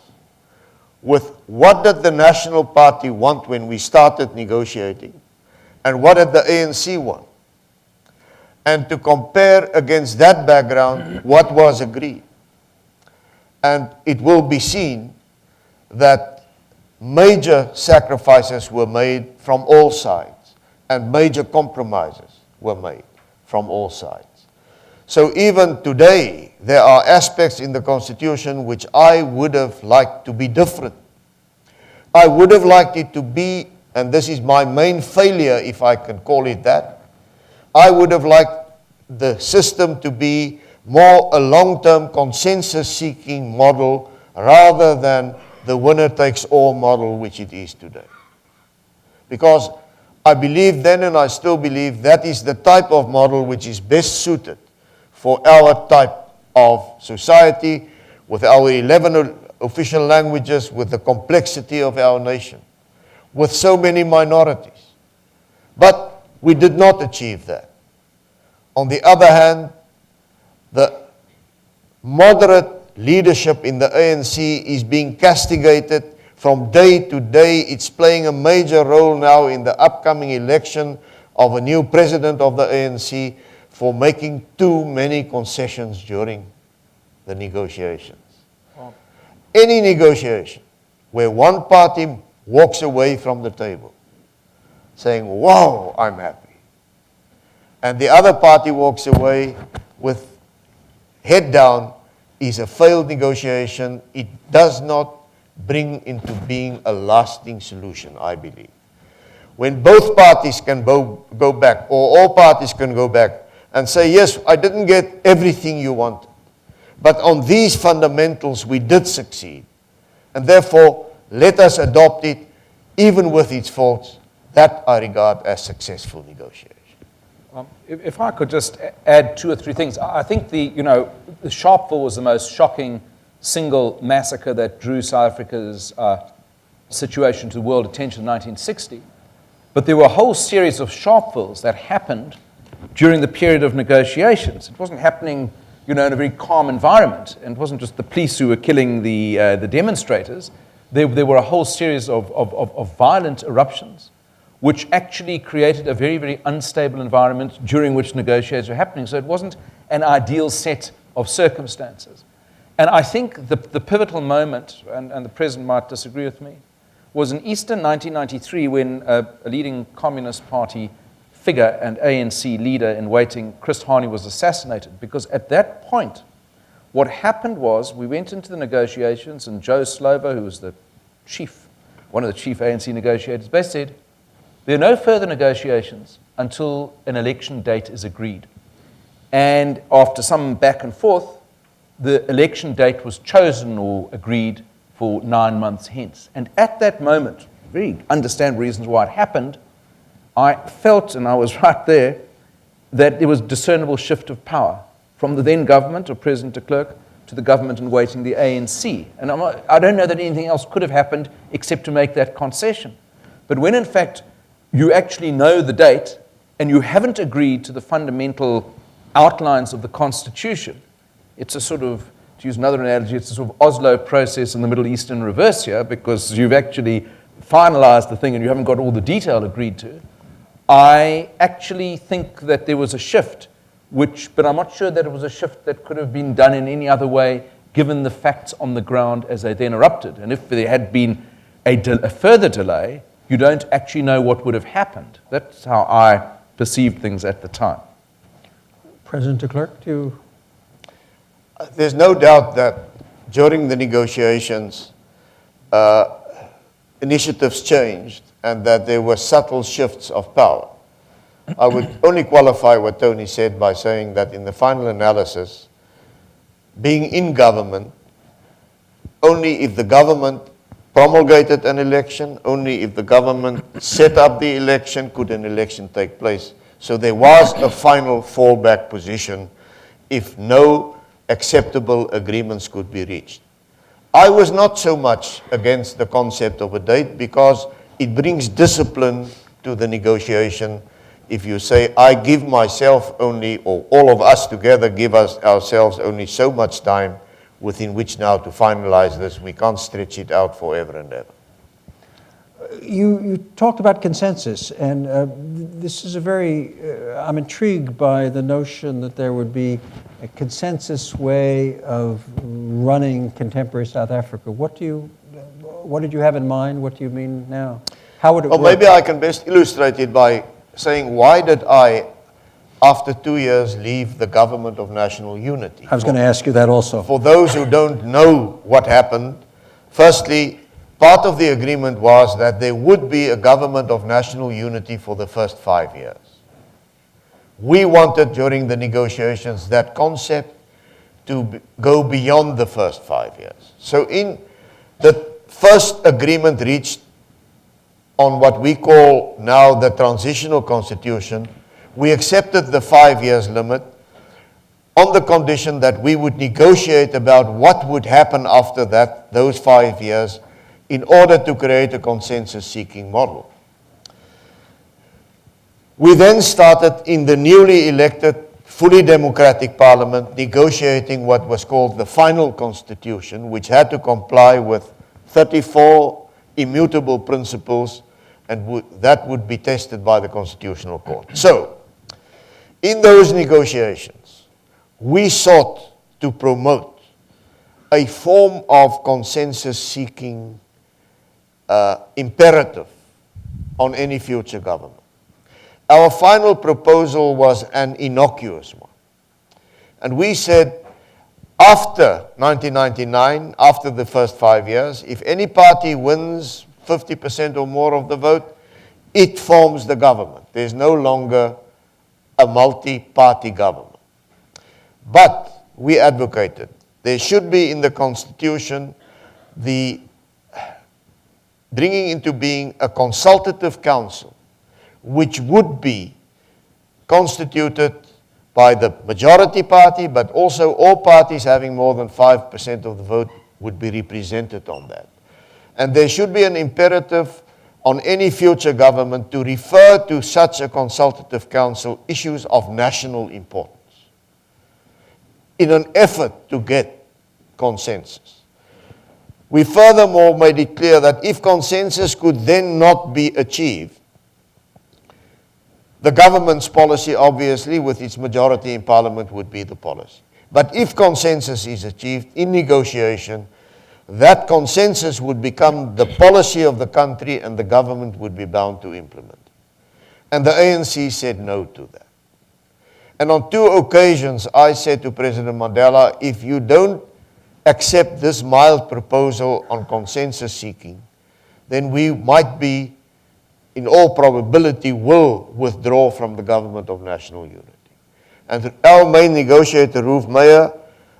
with what did the National Party want when we started negotiating, and what did the ANC want, and to compare against that background what was agreed. And it will be seen that major sacrifices were made from all sides, and major compromises were made from all sides. So even today, there are aspects in the Constitution which I would have liked to be different. I would have liked it to be, and this is my main failure if I can call it that, I would have liked the system to be more a long-term consensus-seeking model rather than the winner-takes-all model which it is today. Because I believe then, and I still believe, that is the type of model which is best suited for our type of society, with our 11 official languages, with the complexity of our nation, with so many minorities. But we did not achieve that. On the other hand, the moderate leadership in the ANC is being castigated from day to day. It's playing a major role now in the upcoming election of a new president of the ANC for making too many concessions during the negotiations. Any negotiation where one party walks away from the table saying, wow, I'm happy, and the other party walks away with head down, is a failed negotiation. It does not bring into being a lasting solution, I believe. When both parties can go back, or all parties can go back and say, yes, I didn't get everything you wanted, but on these fundamentals we did succeed, and therefore let us adopt it even with its faults. That I regard as successful negotiation. If I could just add 2 or 3 things. I think the Sharpeville was the most shocking single massacre that drew South Africa's situation to world attention in 1960. But there were a whole series of Sharpevilles that happened during the period of negotiations. It wasn't happening, in a very calm environment, and it wasn't just the police who were killing the demonstrators. There were a whole series of violent eruptions, which actually created a very, very unstable environment during which negotiations were happening. So it wasn't an ideal set of circumstances. And I think the pivotal moment, and the President might disagree with me, was in Easter 1993 when a leading Communist Party figure and ANC leader in waiting, Chris Hani, was assassinated. Because at that point, what happened was we went into the negotiations, and Joe Slovo, who was one of the chief ANC negotiators, basically said, there are no further negotiations until an election date is agreed. And after some back and forth, the election date was chosen or agreed for 9 months hence. And at that moment, very understandable reasons why it happened, I felt, and I was right there, that there was a discernible shift of power from the then government of President de Klerk to the government in waiting, the ANC. And I don't know that anything else could have happened except to make that concession. But when in fact you actually know the date and you haven't agreed to the fundamental outlines of the Constitution, it's a sort of, to use another analogy, it's a sort of Oslo process in the Middle East in reverse here, because you've actually finalized the thing and you haven't got all the detail agreed to. I actually think that there was a shift, but I'm not sure that it was a shift that could have been done in any other way, given the facts on the ground as they then erupted. And if there had been a further delay, you don't actually know what would have happened. That's how I perceived things at the time. President de Klerk, do you? There's no doubt that during the negotiations, initiatives changed and that there were subtle shifts of power. I would only qualify what Tony said by saying that in the final analysis, being in government, only if the government promulgated an election, only if the government set up the election could an election take place. So there was a final fallback position if no acceptable agreements could be reached. I was not so much against the concept of a date because it brings discipline to the negotiation. If you say, I give myself only, or all of us together give ourselves only so much time within which now to finalize this, we can't stretch it out forever and ever. You talked about consensus, and this is I'm intrigued by the notion that there would be a consensus way of running contemporary South Africa. What did you have in mind? What do you mean now? How would it work? Maybe I can best illustrate it by saying, why did I, after 2 years, leave the government of national unity? I was going to ask you that also. For those who don't know what happened, firstly, part of the agreement was that there would be a government of national unity for the first 5 years. We wanted, during the negotiations, that concept to go beyond the first 5 years. So in the first agreement reached on what we call now the transitional constitution, we accepted the 5 years limit on the condition that we would negotiate about what would happen after that, those 5 years, in order to create a consensus-seeking model. We then started in the newly elected, fully democratic parliament negotiating what was called the final constitution, which had to comply with 34 immutable principles, and that would be tested by the Constitutional Court. So, in those negotiations, we sought to promote a form of consensus-seeking imperative on any future government. Our final proposal was an innocuous one. And we said, after 1999, after the first 5 years, if any party wins 50% or more of the vote, it forms the government. There's no longer a multi-party government. But we advocated there should be in the Constitution the bringing into being a consultative council, which would be constituted by the majority party, but also all parties having more than 5% of the vote would be represented on that. And there should be an imperative on any future government to refer to such a consultative council issues of national importance in an effort to get consensus. We furthermore made it clear that if consensus could then not be achieved, the government's policy, obviously, with its majority in parliament, would be the policy. But if consensus is achieved in negotiation, that consensus would become the policy of the country and the government would be bound to implement. And the ANC said no to that. And on 2 occasions, I said to President Mandela, if you don't accept this mild proposal on consensus seeking, then we might be, in all probability, will withdraw from the government of national unity. And our main negotiator, Ruth Meyer,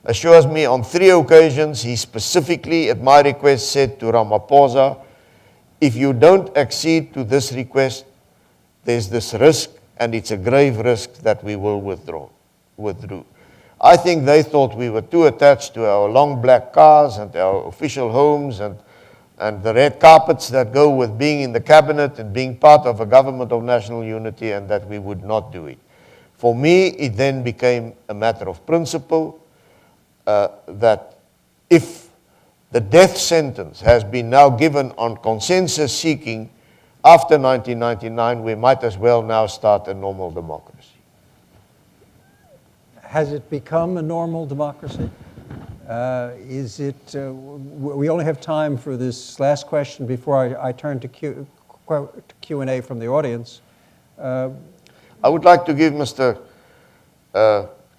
assures me on 3 occasions, he specifically, at my request, said to Ramaphosa, if you don't accede to this request, there's this risk, and it's a grave risk that we will withdraw. I think they thought we were too attached to our long black cars and our official homes and the red carpets that go with being in the cabinet and being part of a government of national unity, and that we would not do it. For me, it then became a matter of principle that if the death sentence has been now given on consensus seeking after 1999, we might as well now start a normal democracy. Has it become a normal democracy? Is it? We only have time for this last question before I turn to Q&A from the audience. I would like to give Mr.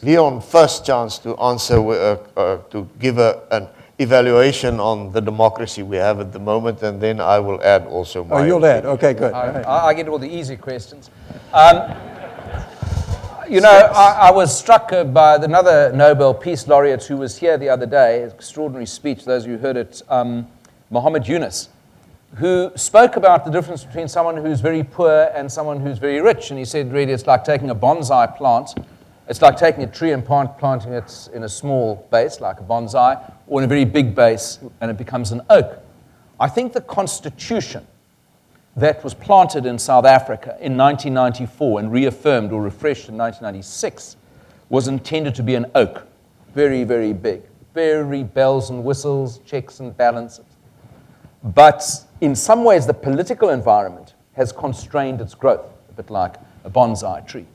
Leon first chance to answer, to give an evaluation on the democracy we have at the moment, and then I will add also my you'll opinion. add. Okay, good. I get all the easy questions. You know, I was struck by another Nobel Peace Laureate who was here the other day, extraordinary speech, those of you who heard it, Muhammad Yunus, who spoke about the difference between someone who's very poor and someone who's very rich. And he said, really, it's like taking a bonsai plant. It's like taking a tree and planting it in a small base, like a bonsai, or in a very big base, and it becomes an oak. I think the Constitution that was planted in South Africa in 1994 and reaffirmed or refreshed in 1996 was intended to be an oak. Very, very big. Very bells and whistles, checks and balances. But in some ways, the political environment has constrained its growth, a bit like a bonsai tree.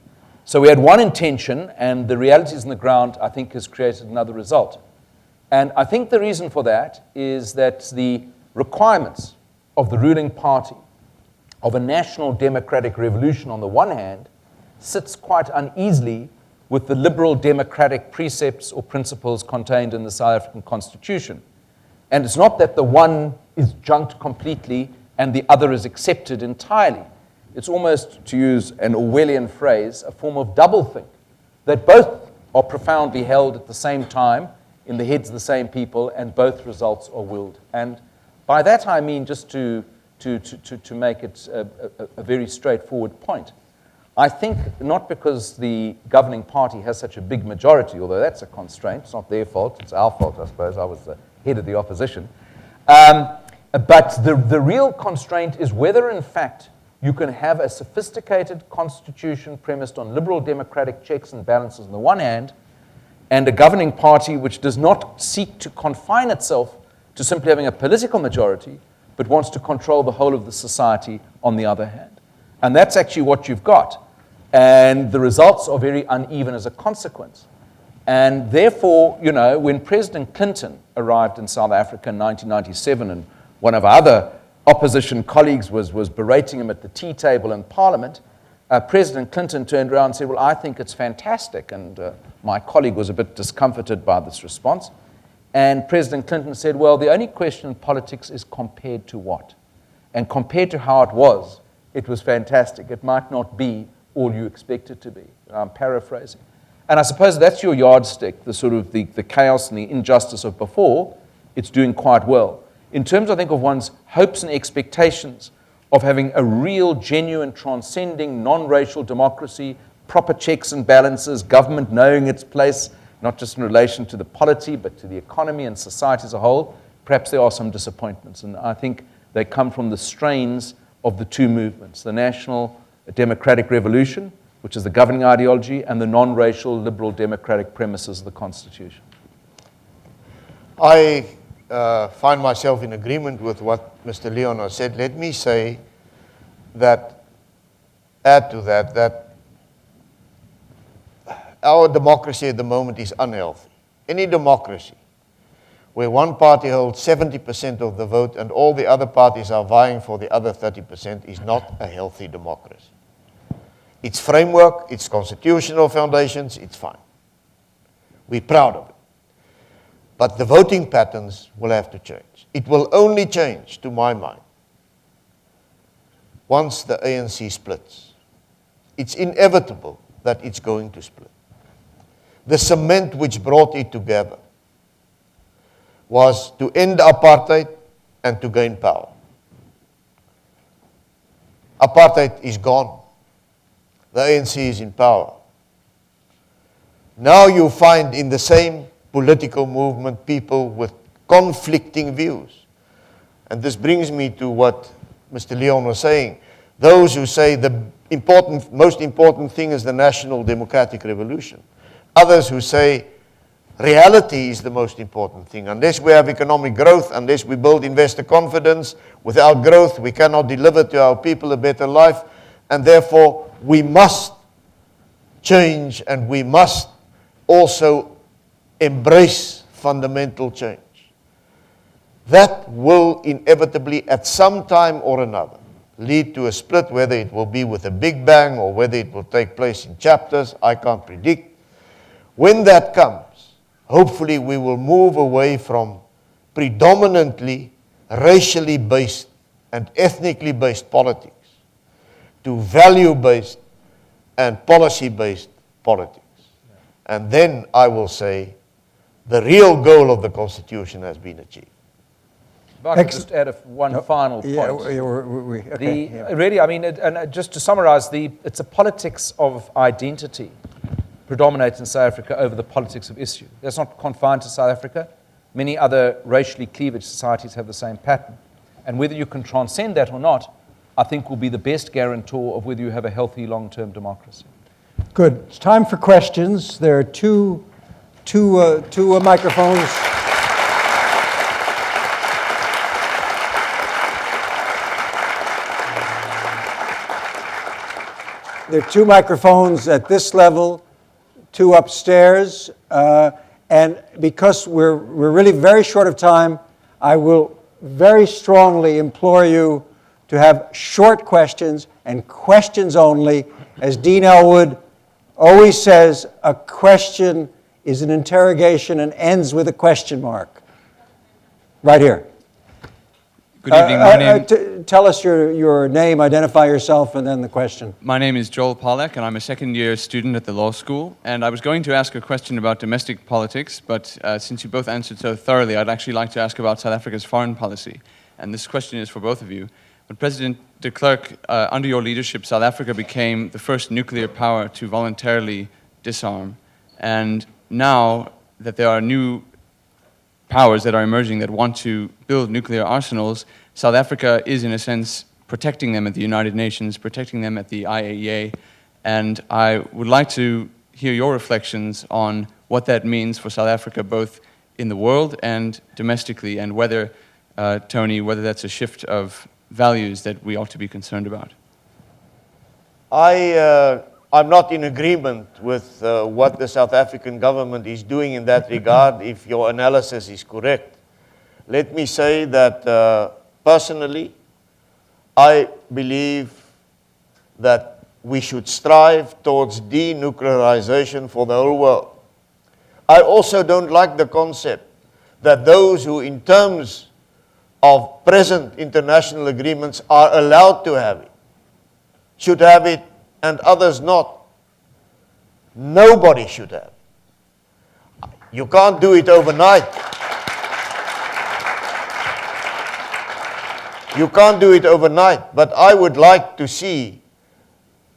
So we had one intention, and the realities on the ground, I think, has created another result. And I think the reason for that is that the requirements of the ruling party of a national democratic revolution on the one hand sits quite uneasily with the liberal democratic precepts or principles contained in the South African Constitution. And it's not that the one is junked completely and the other is accepted entirely. It's almost, to use an Orwellian phrase, a form of doublethink, that both are profoundly held at the same time in the heads of the same people, and both results are willed. And by that I mean, just to make it a very straightforward point, I think not because the governing party has such a big majority, although that's a constraint, it's not their fault, it's our fault, I suppose. I was the head of the opposition. But the real constraint is whether, in fact, you can have a sophisticated constitution premised on liberal democratic checks and balances on the one hand, and a governing party which does not seek to confine itself to simply having a political majority, but but wants to control the whole of the society on the other hand. And that's actually what you've got. And the results are very uneven as a consequence. And therefore, you know, when President Clinton arrived in South Africa in 1997, and one of our other opposition colleagues was berating him at the tea table in Parliament, President Clinton turned around and said, well, I think it's fantastic. And my colleague was a bit discomforted by this response. And President Clinton said, well, the only question in politics is compared to what? And compared to how it was fantastic. It might not be all you expect it to be. I'm paraphrasing. And I suppose that's your yardstick, the sort of the chaos and the injustice of before. It's doing quite well. In terms, I think, of one's hopes and expectations of having a real, genuine, transcending, non-racial democracy, proper checks and balances, government knowing its place, not just in relation to the polity, but to the economy and society as a whole, perhaps there are some disappointments. And I think they come from the strains of the two movements, the national democratic revolution, which is the governing ideology, and the non-racial liberal democratic premises of the Constitution. I find myself in agreement with what Mr. Leonard said. Let me say that, add to that, that our democracy at the moment is unhealthy. Any democracy where one party holds 70% of the vote and all the other parties are vying for the other 30% is not a healthy democracy. Its framework, its constitutional foundations, it's fine. We're proud of it. But the voting patterns will have to change. It will only change, to my mind, once the ANC splits. It's inevitable that it's going to split. The cement which brought it together was to end apartheid and to gain power. Apartheid is gone. The ANC is in power. Now you find in the same political movement people with conflicting views. And this brings me to what Mr. Leon was saying. Those who say the most important thing is the national democratic revolution. Others who say reality is the most important thing. Unless we have economic growth, unless we build investor confidence, without growth we cannot deliver to our people a better life, and therefore we must change and we must also embrace fundamental change. That will inevitably at some time or another lead to a split, whether it will be with a big bang or whether it will take place in chapters, I can't predict. When that comes, hopefully we will move away from predominantly racially based and ethnically based politics to value-based and policy-based politics. And then I will say the real goal of the Constitution has been achieved. If I could just add one final point. Really, I mean, just to summarize, it's a politics of identity predominates in South Africa over the politics of issue. That's not confined to South Africa. Many other racially cleavage societies have the same pattern. And whether you can transcend that or not, I think will be the best guarantor of whether you have a healthy long-term democracy. Good. It's time for questions. There are two microphones. There are two microphones at this level, two upstairs, and because we're really very short of time, I will very strongly implore you to have short questions and questions only. As Dean Elwood always says, a question is an interrogation and ends with a question mark. Right here. Good evening. My name. Tell us your name, identify yourself, and then the question. My name is Joel Pollack, and I'm a second-year student at the law school. And I was going to ask a question about domestic politics, but since you both answered so thoroughly, I'd actually like to ask about South Africa's foreign policy. And this question is for both of you. When President de Klerk, under your leadership, South Africa became the first nuclear power to voluntarily disarm. And now that there are new powers that are emerging that want to build nuclear arsenals, South Africa is, in a sense, protecting them at the United Nations, protecting them at the IAEA. And I would like to hear your reflections on what that means for South Africa, both in the world and domestically, and whether Tony, whether that's a shift of values that we ought to be concerned about. I'm not in agreement with what the South African government is doing in that regard, if your analysis is correct. Let me say that personally, I believe that we should strive towards denuclearization for the whole world. I also don't like the concept that those who, in terms of present international agreements, are allowed to have it, should have it, and others not. Nobody should have it. You can't do it overnight. You can't do it overnight, but I would like to see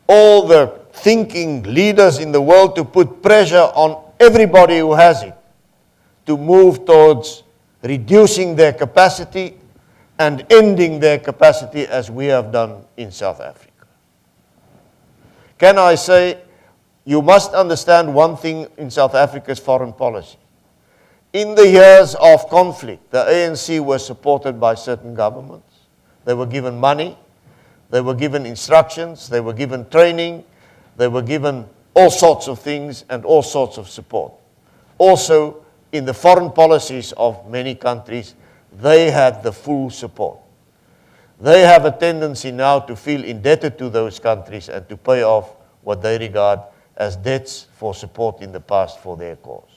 all the thinking leaders in the world to put pressure on everybody who has it to move towards reducing their capacity and ending their capacity as we have done in South Africa. Can I say, you must understand one thing in South Africa's foreign policy. In the years of conflict, the ANC was supported by certain governments. They were given money, they were given instructions, they were given training, they were given all sorts of things and all sorts of support. Also, in the foreign policies of many countries, they had the full support. They have a tendency now to feel indebted to those countries and to pay off what they regard as debts for support in the past for their cause.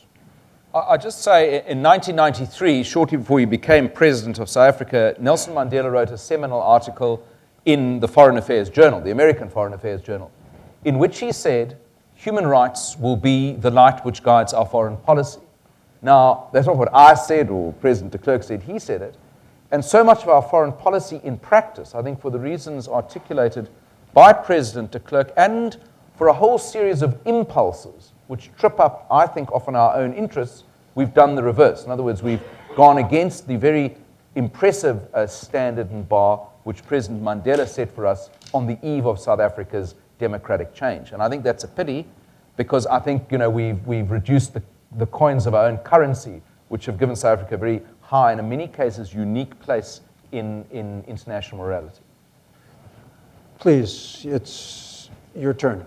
I just say, in 1993, shortly before he became president of South Africa, Nelson Mandela wrote a seminal article in the Foreign Affairs Journal, the American Foreign Affairs Journal, in which he said, human rights will be the light which guides our foreign policy. Now, that's not what I said or President de Klerk said, he said it. And so much of our foreign policy in practice, I think for the reasons articulated by President de Klerk and for a whole series of impulses which trip up, I think, often our own interests, we've done the reverse. In other words, we've gone against the very impressive standard and bar which President Mandela set for us on the eve of South Africa's democratic change. And I think that's a pity because I think, we've reduced the coins of our own currency, which have given South Africa a very high and in many cases unique place in international morality. Please, it's your turn.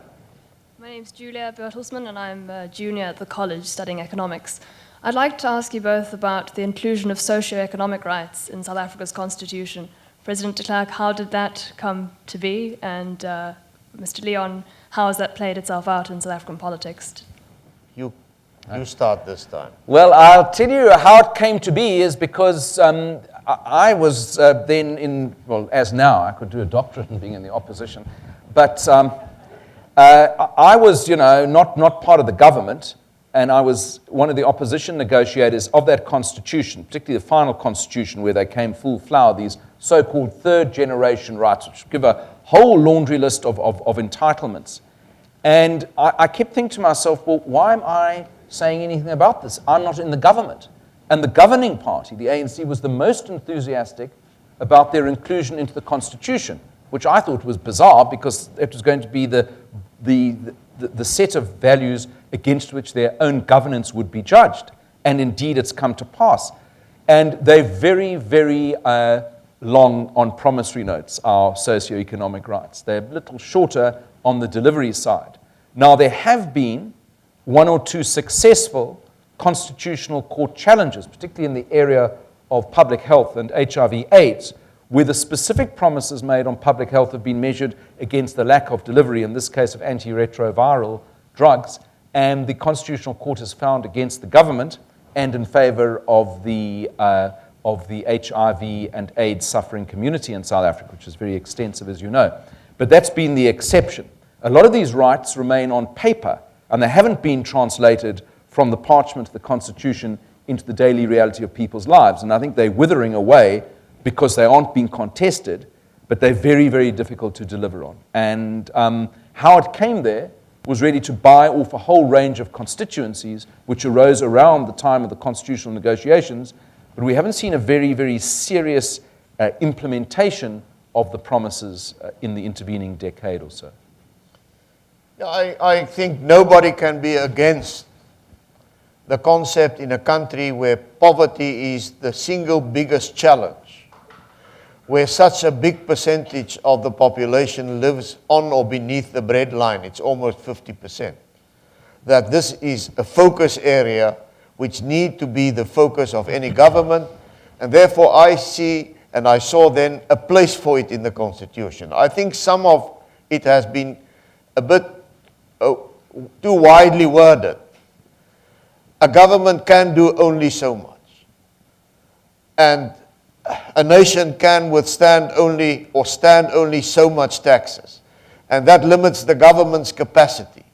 My name's Julia Bertelsmann, and I'm a junior at the college studying economics. I'd like to ask you both about the inclusion of socio-economic rights in South Africa's constitution. President de Klerk, how did that come to be? And Mr. Leon, how has that played itself out in South African politics? You start this time. Well, I'll tell you how it came to be is because I was then as now, I could do a doctorate in being in the opposition, but I was, not part of the government, and I was one of the opposition negotiators of that constitution, particularly the final constitution where they came full flower, these so-called third-generation rights, which give a whole laundry list of entitlements. And I kept thinking to myself, well, why am I saying anything about this? I'm not in the government. And the governing party, the ANC, was the most enthusiastic about their inclusion into the constitution, which I thought was bizarre because it was going to be the set of values against which their own governance would be judged. And indeed, it's come to pass. And they're very, very long on promissory notes, our socioeconomic rights. They're a little shorter on the delivery side. Now, there have been one or two successful constitutional court challenges, particularly in the area of public health and HIV/AIDS, where the specific promises made on public health have been measured against the lack of delivery, in this case of antiretroviral drugs, and the Constitutional Court has found against the government and in favor of the HIV and AIDS suffering community in South Africa, which is very extensive, as you know. But that's been the exception. A lot of these rights remain on paper, and they haven't been translated from the parchment of the Constitution into the daily reality of people's lives. And I think they're withering away because they aren't being contested, but they're very, very difficult to deliver on. And how it came there was really to buy off a whole range of constituencies which arose around the time of the constitutional negotiations, but we haven't seen a very, very serious implementation of the promises in the intervening decade or so. I think nobody can be against the concept in a country where poverty is the single biggest challenge where such a big percentage of the population lives on or beneath the breadline, it's almost 50%, that this is a focus area which need to be the focus of any government, and therefore I see, and I saw then, a place for it in the Constitution. I think some of it has been a bit too widely worded. A government can do only so much, and a nation can withstand only or stand only so much taxes, and that limits the government's capacity.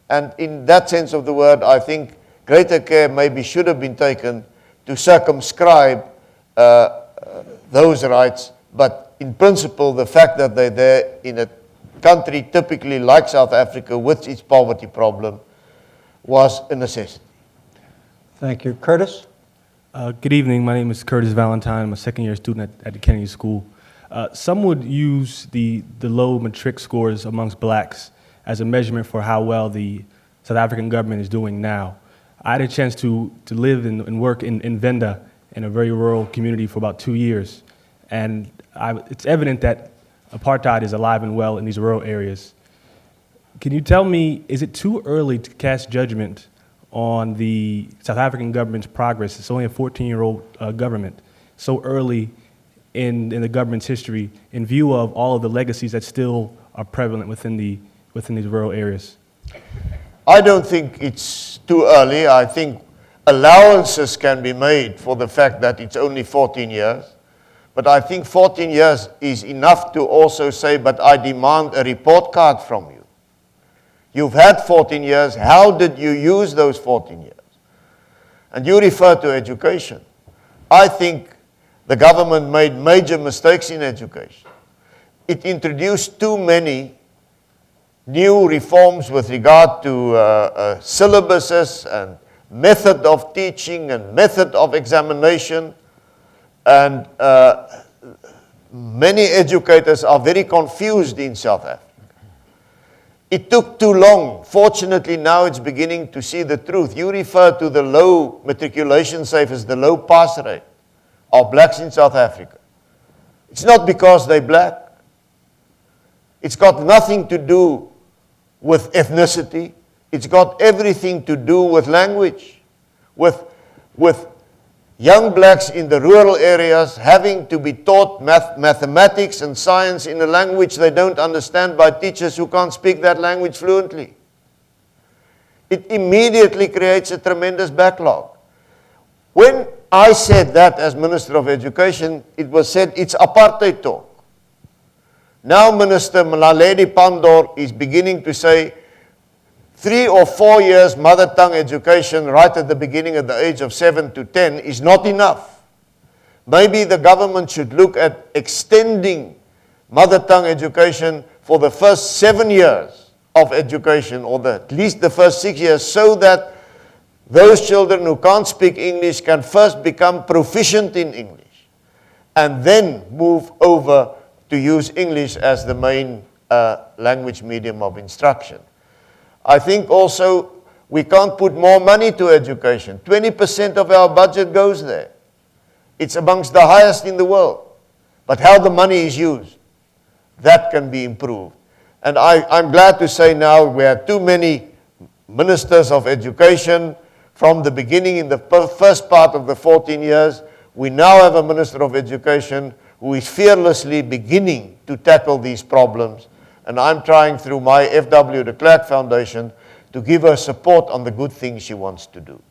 And in that sense of the word, I think greater care maybe should have been taken to circumscribe those rights, but in principle, the fact that they're there in a country typically like South Africa with its poverty problem was a necessity. Thank you. Curtis? Good evening. My name is Curtis Valentine. I'm a second-year student at the Kennedy School. Some would use the low matric scores amongst blacks as a measurement for how well the South African government is doing now. I had a chance to live and work in Venda, in a very rural community, for about 2 years. And it's evident that apartheid is alive and well in these rural areas. Can you tell me, is it too early to cast judgment on the South African government's progress? It's only a 14-year-old government, so early in the government's history, in view of all of the legacies that still are prevalent within these rural areas. I don't think it's too early. I think allowances can be made for the fact that it's only 14 years. But I think 14 years is enough to also say, but I demand a report card from you. You've had 14 years. How did you use those 14 years? And you refer to education. I think the government made major mistakes in education. It introduced too many new reforms with regard to syllabuses and method of teaching and method of examination. And many educators are very confused in South Africa. It took too long. Fortunately, now it's beginning to see the truth. You refer to the low matriculation safe as the low pass rate of blacks in South Africa. It's not because they're black. It's got nothing to do with ethnicity. It's got everything to do with language, with young blacks in the rural areas having to be taught mathematics and science in a language they don't understand by teachers who can't speak that language fluently. It immediately creates a tremendous backlog. When I said that as Minister of Education, it was said it's apartheid talk. Now Minister Mlaledi Pandor is beginning to say 3 or 4 years mother tongue education right at the beginning at the age of 7 to 10 is not enough. Maybe the government should look at extending mother tongue education for the first 7 years of education, or at least the first 6 years, so that those children who can't speak English can first become proficient in English and then move over to use English as the main language medium of instruction. I think also we can't put more money to education. 20% of our budget goes there. It's amongst the highest in the world. But how the money is used, that can be improved. And I'm glad to say now we have too many ministers of education from the beginning in the first part of the 14 years. We now have a Minister of Education who is fearlessly beginning to tackle these problems. And I'm trying through my F.W. de Klerk Foundation to give her support on the good things she wants to do.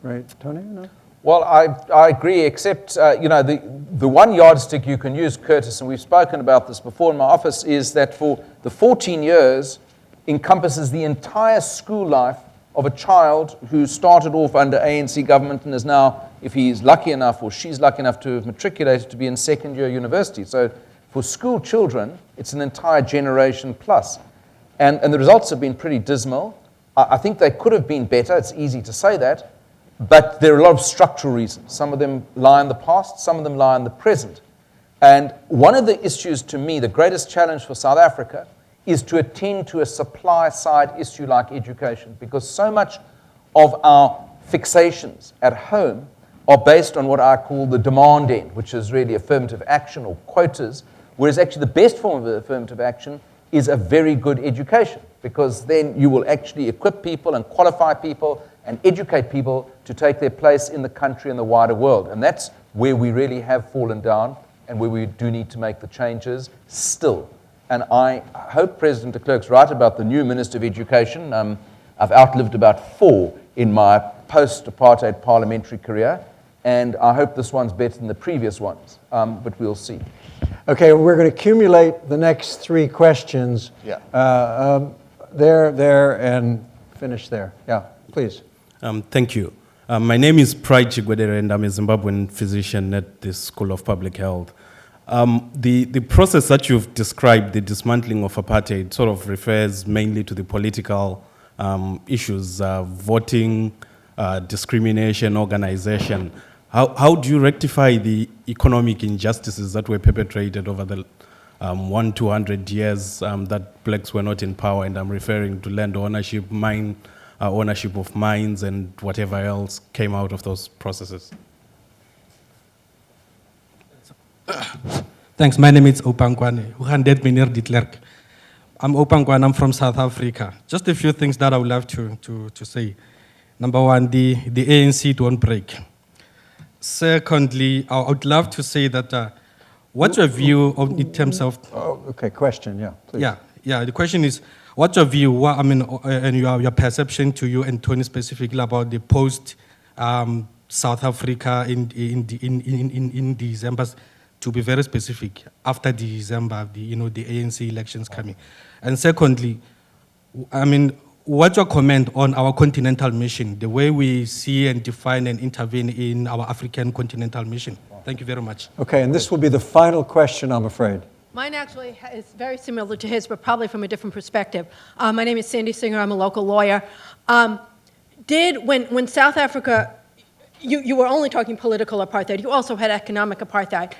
Right, Tony? No? Well, I agree, except, the one yardstick you can use, Curtis, and we've spoken about this before in my office, is that for the 14 years encompasses the entire school life of a child who started off under ANC government and is now, if he's lucky enough or she's lucky enough to have matriculated, to be in second-year university. So for school children, it's an entire generation plus. And the results have been pretty dismal. I think they could have been better. It's easy to say that. But there are a lot of structural reasons. Some of them lie in the past, some of them lie in the present. And one of the issues, to me, the greatest challenge for South Africa is to attend to a supply-side issue like education, because so much of our fixations at home are based on what I call the demand end, which is really affirmative action or quotas, whereas actually the best form of affirmative action is a very good education, because then you will actually equip people and qualify people and educate people to take their place in the country and the wider world. And that's where we really have fallen down and where we do need to make the changes still. And I hope President de Klerk's right about the new Minister of Education. I've outlived about 4 in my post-apartheid parliamentary career, and I hope this one's better than the previous ones, but we'll see. Okay, we're going to accumulate the next 3 questions. Yeah. There, and finish there. Yeah, please. Thank you. My name is Pride Chigwedere, and I'm a Zimbabwean physician at the School of Public Health. The process that you've described, the dismantling of apartheid, sort of refers mainly to the political issues, voting, discrimination, organization. How do you rectify the economic injustices that were perpetrated over the 200 years that blacks were not in power? And I'm referring to land ownership, ownership of mines, and whatever else came out of those processes. Thanks. My name is Opangwane. Meneer de Klerk. I'm Opangwane. I'm from South Africa. Just a few things that I would love to say. Number one, the ANC don't break. Secondly, I would love to say that what's your view in terms of... Oh, okay, question, yeah, please. Yeah. The question is, what's your view, and your perception to you and Tony specifically about the post South Africa in December, to be very specific, after December, the ANC elections coming. And secondly, what's your comment on our continental mission, the way we see and define and intervene in our African continental mission? Thank you very much. Okay, and this will be the final question, I'm afraid. Mine actually is very similar to his, but probably from a different perspective. My name is Sandy Singer. I'm a local lawyer. When South Africa, you were only talking political apartheid. You also had economic apartheid.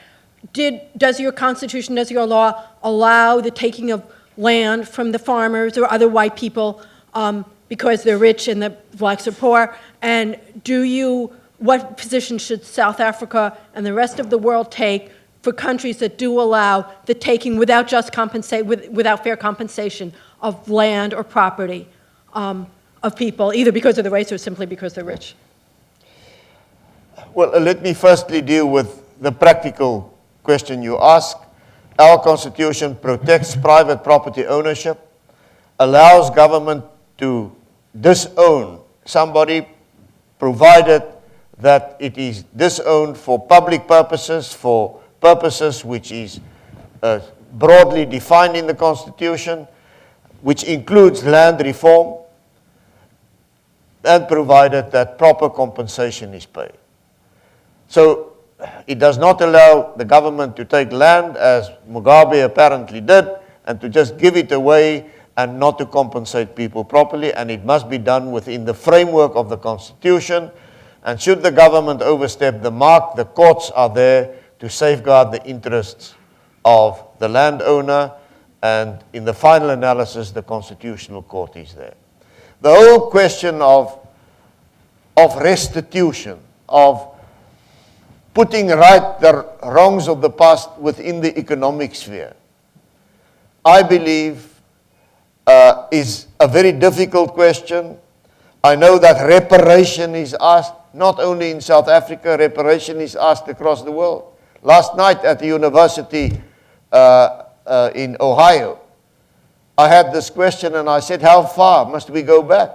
Does your constitution, does your law allow the taking of land from the farmers or other white people because they're rich and the blacks are poor? And what position should South Africa and the rest of the world take for countries that do allow the taking without without fair compensation of land or property of people, either because of the race or simply because they're rich? Well, let me firstly deal with the practical question you ask. Our Constitution protects private property ownership, allows government to disown somebody, provided that it is disowned for public purposes, for purposes which is broadly defined in the Constitution, which includes land reform, and provided that proper compensation is paid. So it does not allow the government to take land, as Mugabe apparently did, and to just give it away and not to compensate people properly, and it must be done within the framework of the Constitution. And should the government overstep the mark, the courts are there to safeguard the interests of the landowner, and in the final analysis, the Constitutional Court is there. The whole question of restitution, of putting right the wrongs of the past within the economic sphere, I believe is a very difficult question. I know that reparation is asked, not only in South Africa, reparation is asked across the world. Last night at the university in Ohio, I had this question and I said, how far must we go back?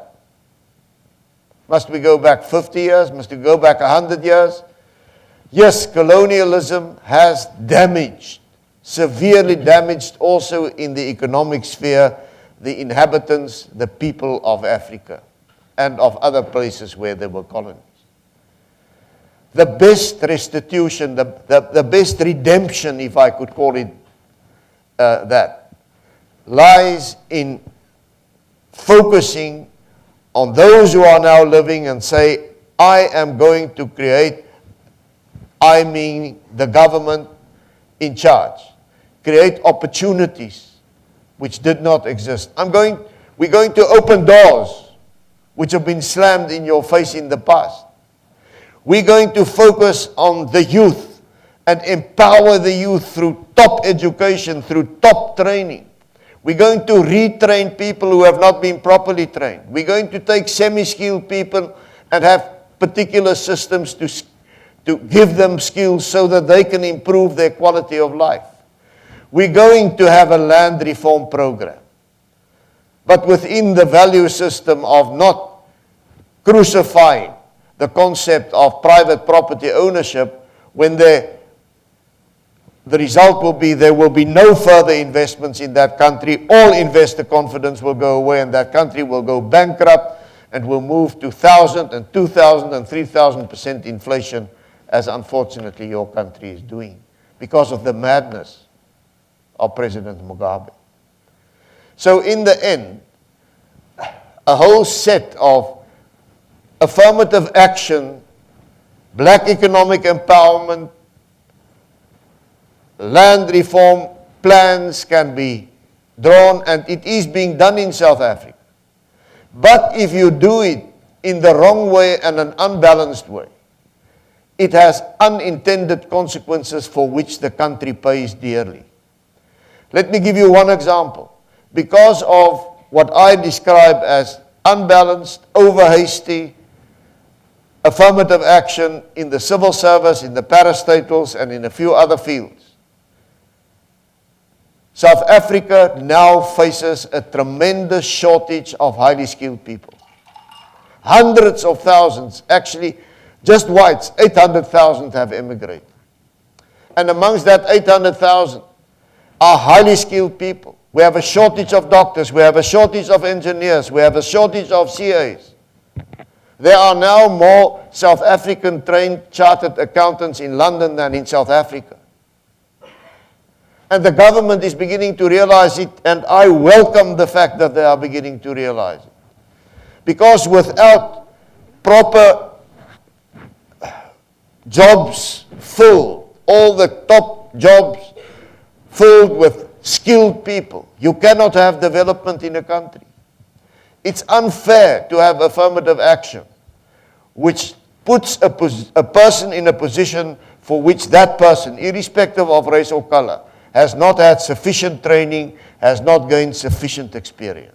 Must we go back 50 years? Must we go back 100 years? Yes, colonialism has damaged, severely damaged also in the economic sphere, the inhabitants, the people of Africa and of other places where there were colonies. The best restitution, the best redemption, if I could call it that, lies in focusing on those who are now living and say, I am going to create, I mean the government in charge, create opportunities which did not exist. We're going to open doors which have been slammed in your face in the past. We're going to focus on the youth and empower the youth through top education, through top training. We're going to retrain people who have not been properly trained. We're going to take semi-skilled people and have particular systems to give them skills so that they can improve their quality of life. We're going to have a land reform program, but within the value system of not crucifying the concept of private property ownership, when the result will be there will be no further investments in that country. All investor confidence will go away and that country will go bankrupt and will move to 1,000 and 2,000 and 3,000% inflation, as unfortunately your country is doing because of the madness of President Mugabe. So in the end, a whole set of affirmative action, black economic empowerment, land reform plans can be drawn, and it is being done in South Africa. But if you do it in the wrong way and an unbalanced way, it has unintended consequences for which the country pays dearly. Let me give you one example. Because of what I describe as unbalanced, over-hasty, affirmative action in the civil service, in the parastatals, and in a few other fields, South Africa now faces a tremendous shortage of highly skilled people. Hundreds of thousands, actually, just whites, 800,000 have emigrated. And amongst that 800,000 are highly skilled people. We have a shortage of doctors, we have a shortage of engineers, we have a shortage of CAs. There are now more South African trained chartered accountants in London than in South Africa. And the government is beginning to realize it, and I welcome the fact that they are beginning to realize it. Because without proper jobs filled, all the top jobs filled with skilled people, you cannot have development in a country. It's unfair to have affirmative action which puts a person in a position for which that person, irrespective of race or color, has not had sufficient training, has not gained sufficient experience.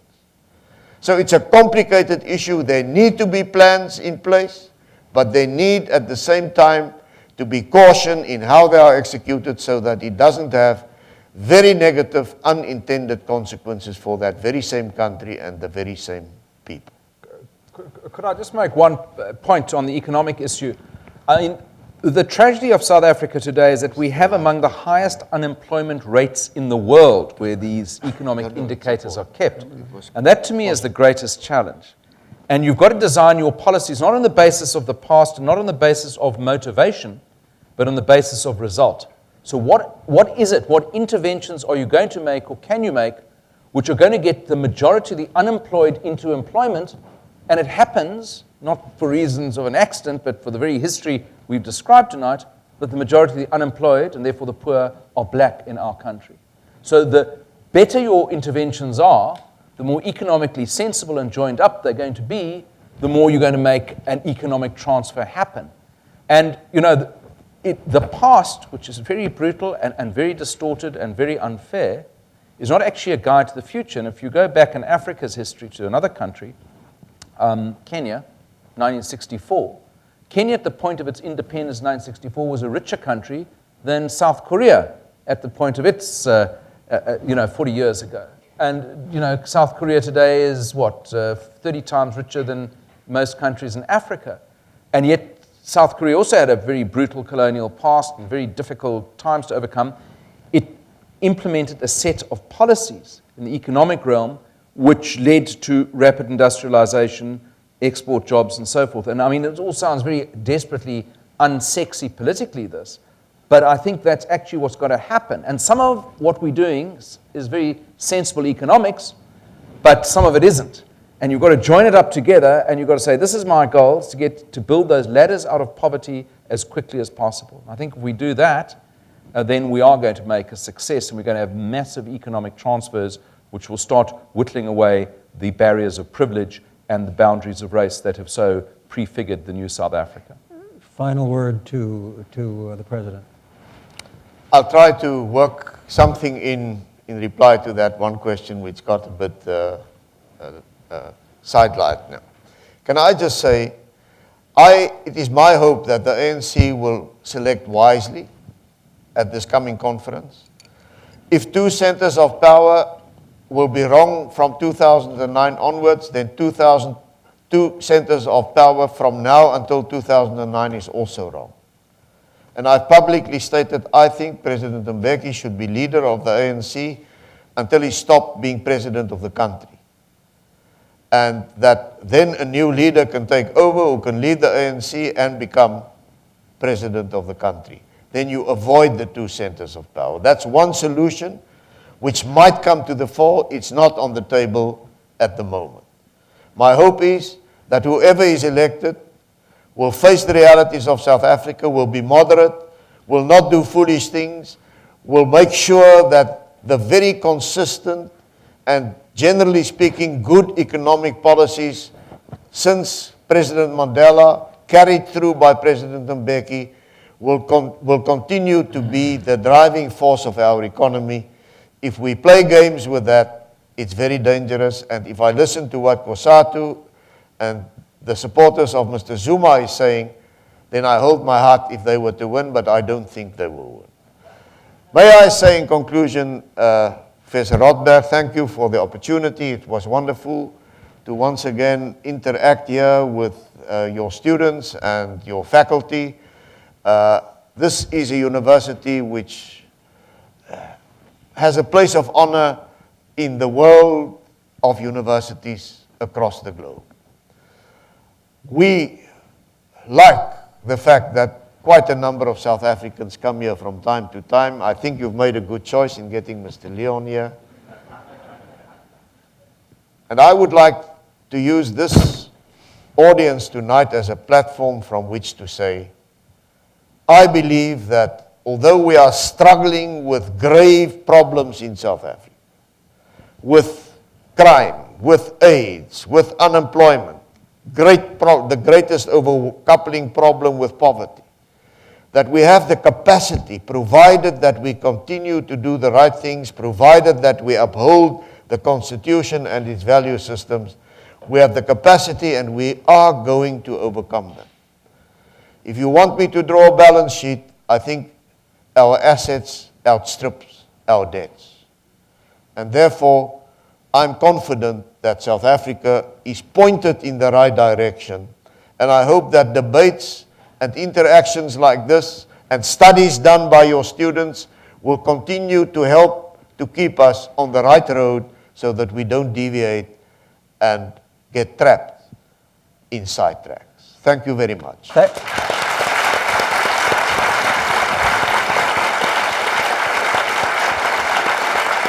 So it's a complicated issue. There need to be plans in place, but they need at the same time to be cautioned in how they are executed so that it doesn't have very negative, unintended consequences for that very same country and the very same people. Could I just make one point on the economic issue? I mean, the tragedy of South Africa today is that we have among the highest unemployment rates in the world where these economic indicators are kept. And that to me is the greatest challenge. And you've got to design your policies not on the basis of the past, not on the basis of motivation, but on the basis of result. So what is it, what interventions are you going to make or can you make which are going to get the majority of the unemployed into employment? And it happens, not for reasons of an accident, but for the very history we've described tonight, that the majority of the unemployed, and therefore the poor, are black in our country. So the better your interventions are, the more economically sensible and joined up they're going to be, the more you're going to make an economic transfer happen. And, you know, the past, which is very brutal and very distorted and very unfair, is not actually a guide to the future. And if you go back in Africa's history to another country, Kenya, 1964. Kenya, at the point of its independence in 1964, was a richer country than South Korea at the point of its, 40 years ago. And, South Korea today is, 30 times richer than most countries in Africa. And yet, South Korea also had a very brutal colonial past and very difficult times to overcome. It implemented a set of policies in the economic realm which led to rapid industrialization, export jobs, and so forth. And I mean, it all sounds very desperately unsexy politically, this, but I think that's actually what's got to happen. And some of what we're doing is very sensible economics, but some of it isn't. And you've got to join it up together, and you've got to say, this is my goal, is to build those ladders out of poverty as quickly as possible. I think if we do that, then we are going to make a success, and we're going to have massive economic transfers which will start whittling away the barriers of privilege and the boundaries of race that have so prefigured the new South Africa. Final word to the President. I'll try to work something in reply to that one question which got a bit sidelined now. Can I just say, it is my hope that the ANC will select wisely at this coming conference. If 2 centers of power will be wrong from 2009 onwards, then 2 centers of power from now until 2009 is also wrong. And I've publicly stated I think President Mbeki should be leader of the ANC until he stopped being president of the country. And that then a new leader can take over who can lead the ANC and become president of the country. Then you avoid the 2 centers of power. That's one solution which might come to the fore. It's not on the table at the moment. My hope is that whoever is elected will face the realities of South Africa, will be moderate, will not do foolish things, will make sure that the very consistent and generally speaking good economic policies since President Mandela, carried through by President Mbeki, will continue to be the driving force of our economy. If we play games with that, it's very dangerous. And if I listen to what Kosatu and the supporters of Mr. Zuma is saying, then I hold my heart if they were to win, but I don't think they will win. May I say in conclusion, Professor Rothberg, thank you for the opportunity. It was wonderful to once again interact here with your students and your faculty. This is a university which has a place of honor in the world of universities across the globe. We like the fact that quite a number of South Africans come here from time to time. I think you've made a good choice in getting Mr. Leon here. And I would like to use this audience tonight as a platform from which to say, I believe that although we are struggling with grave problems in South Africa, with crime, with AIDS, with unemployment, the greatest overcoupling problem with poverty, that we have the capacity, provided that we continue to do the right things, provided that we uphold the Constitution and its value systems, we have the capacity and we are going to overcome them. If you want me to draw a balance sheet, I think our assets outstrips our debts. And therefore, I'm confident that South Africa is pointed in the right direction. And I hope that debates and interactions like this and studies done by your students will continue to help to keep us on the right road so that we don't deviate and get trapped in sidetracks. Thank you very much.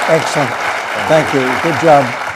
Excellent. Thank you. Good job.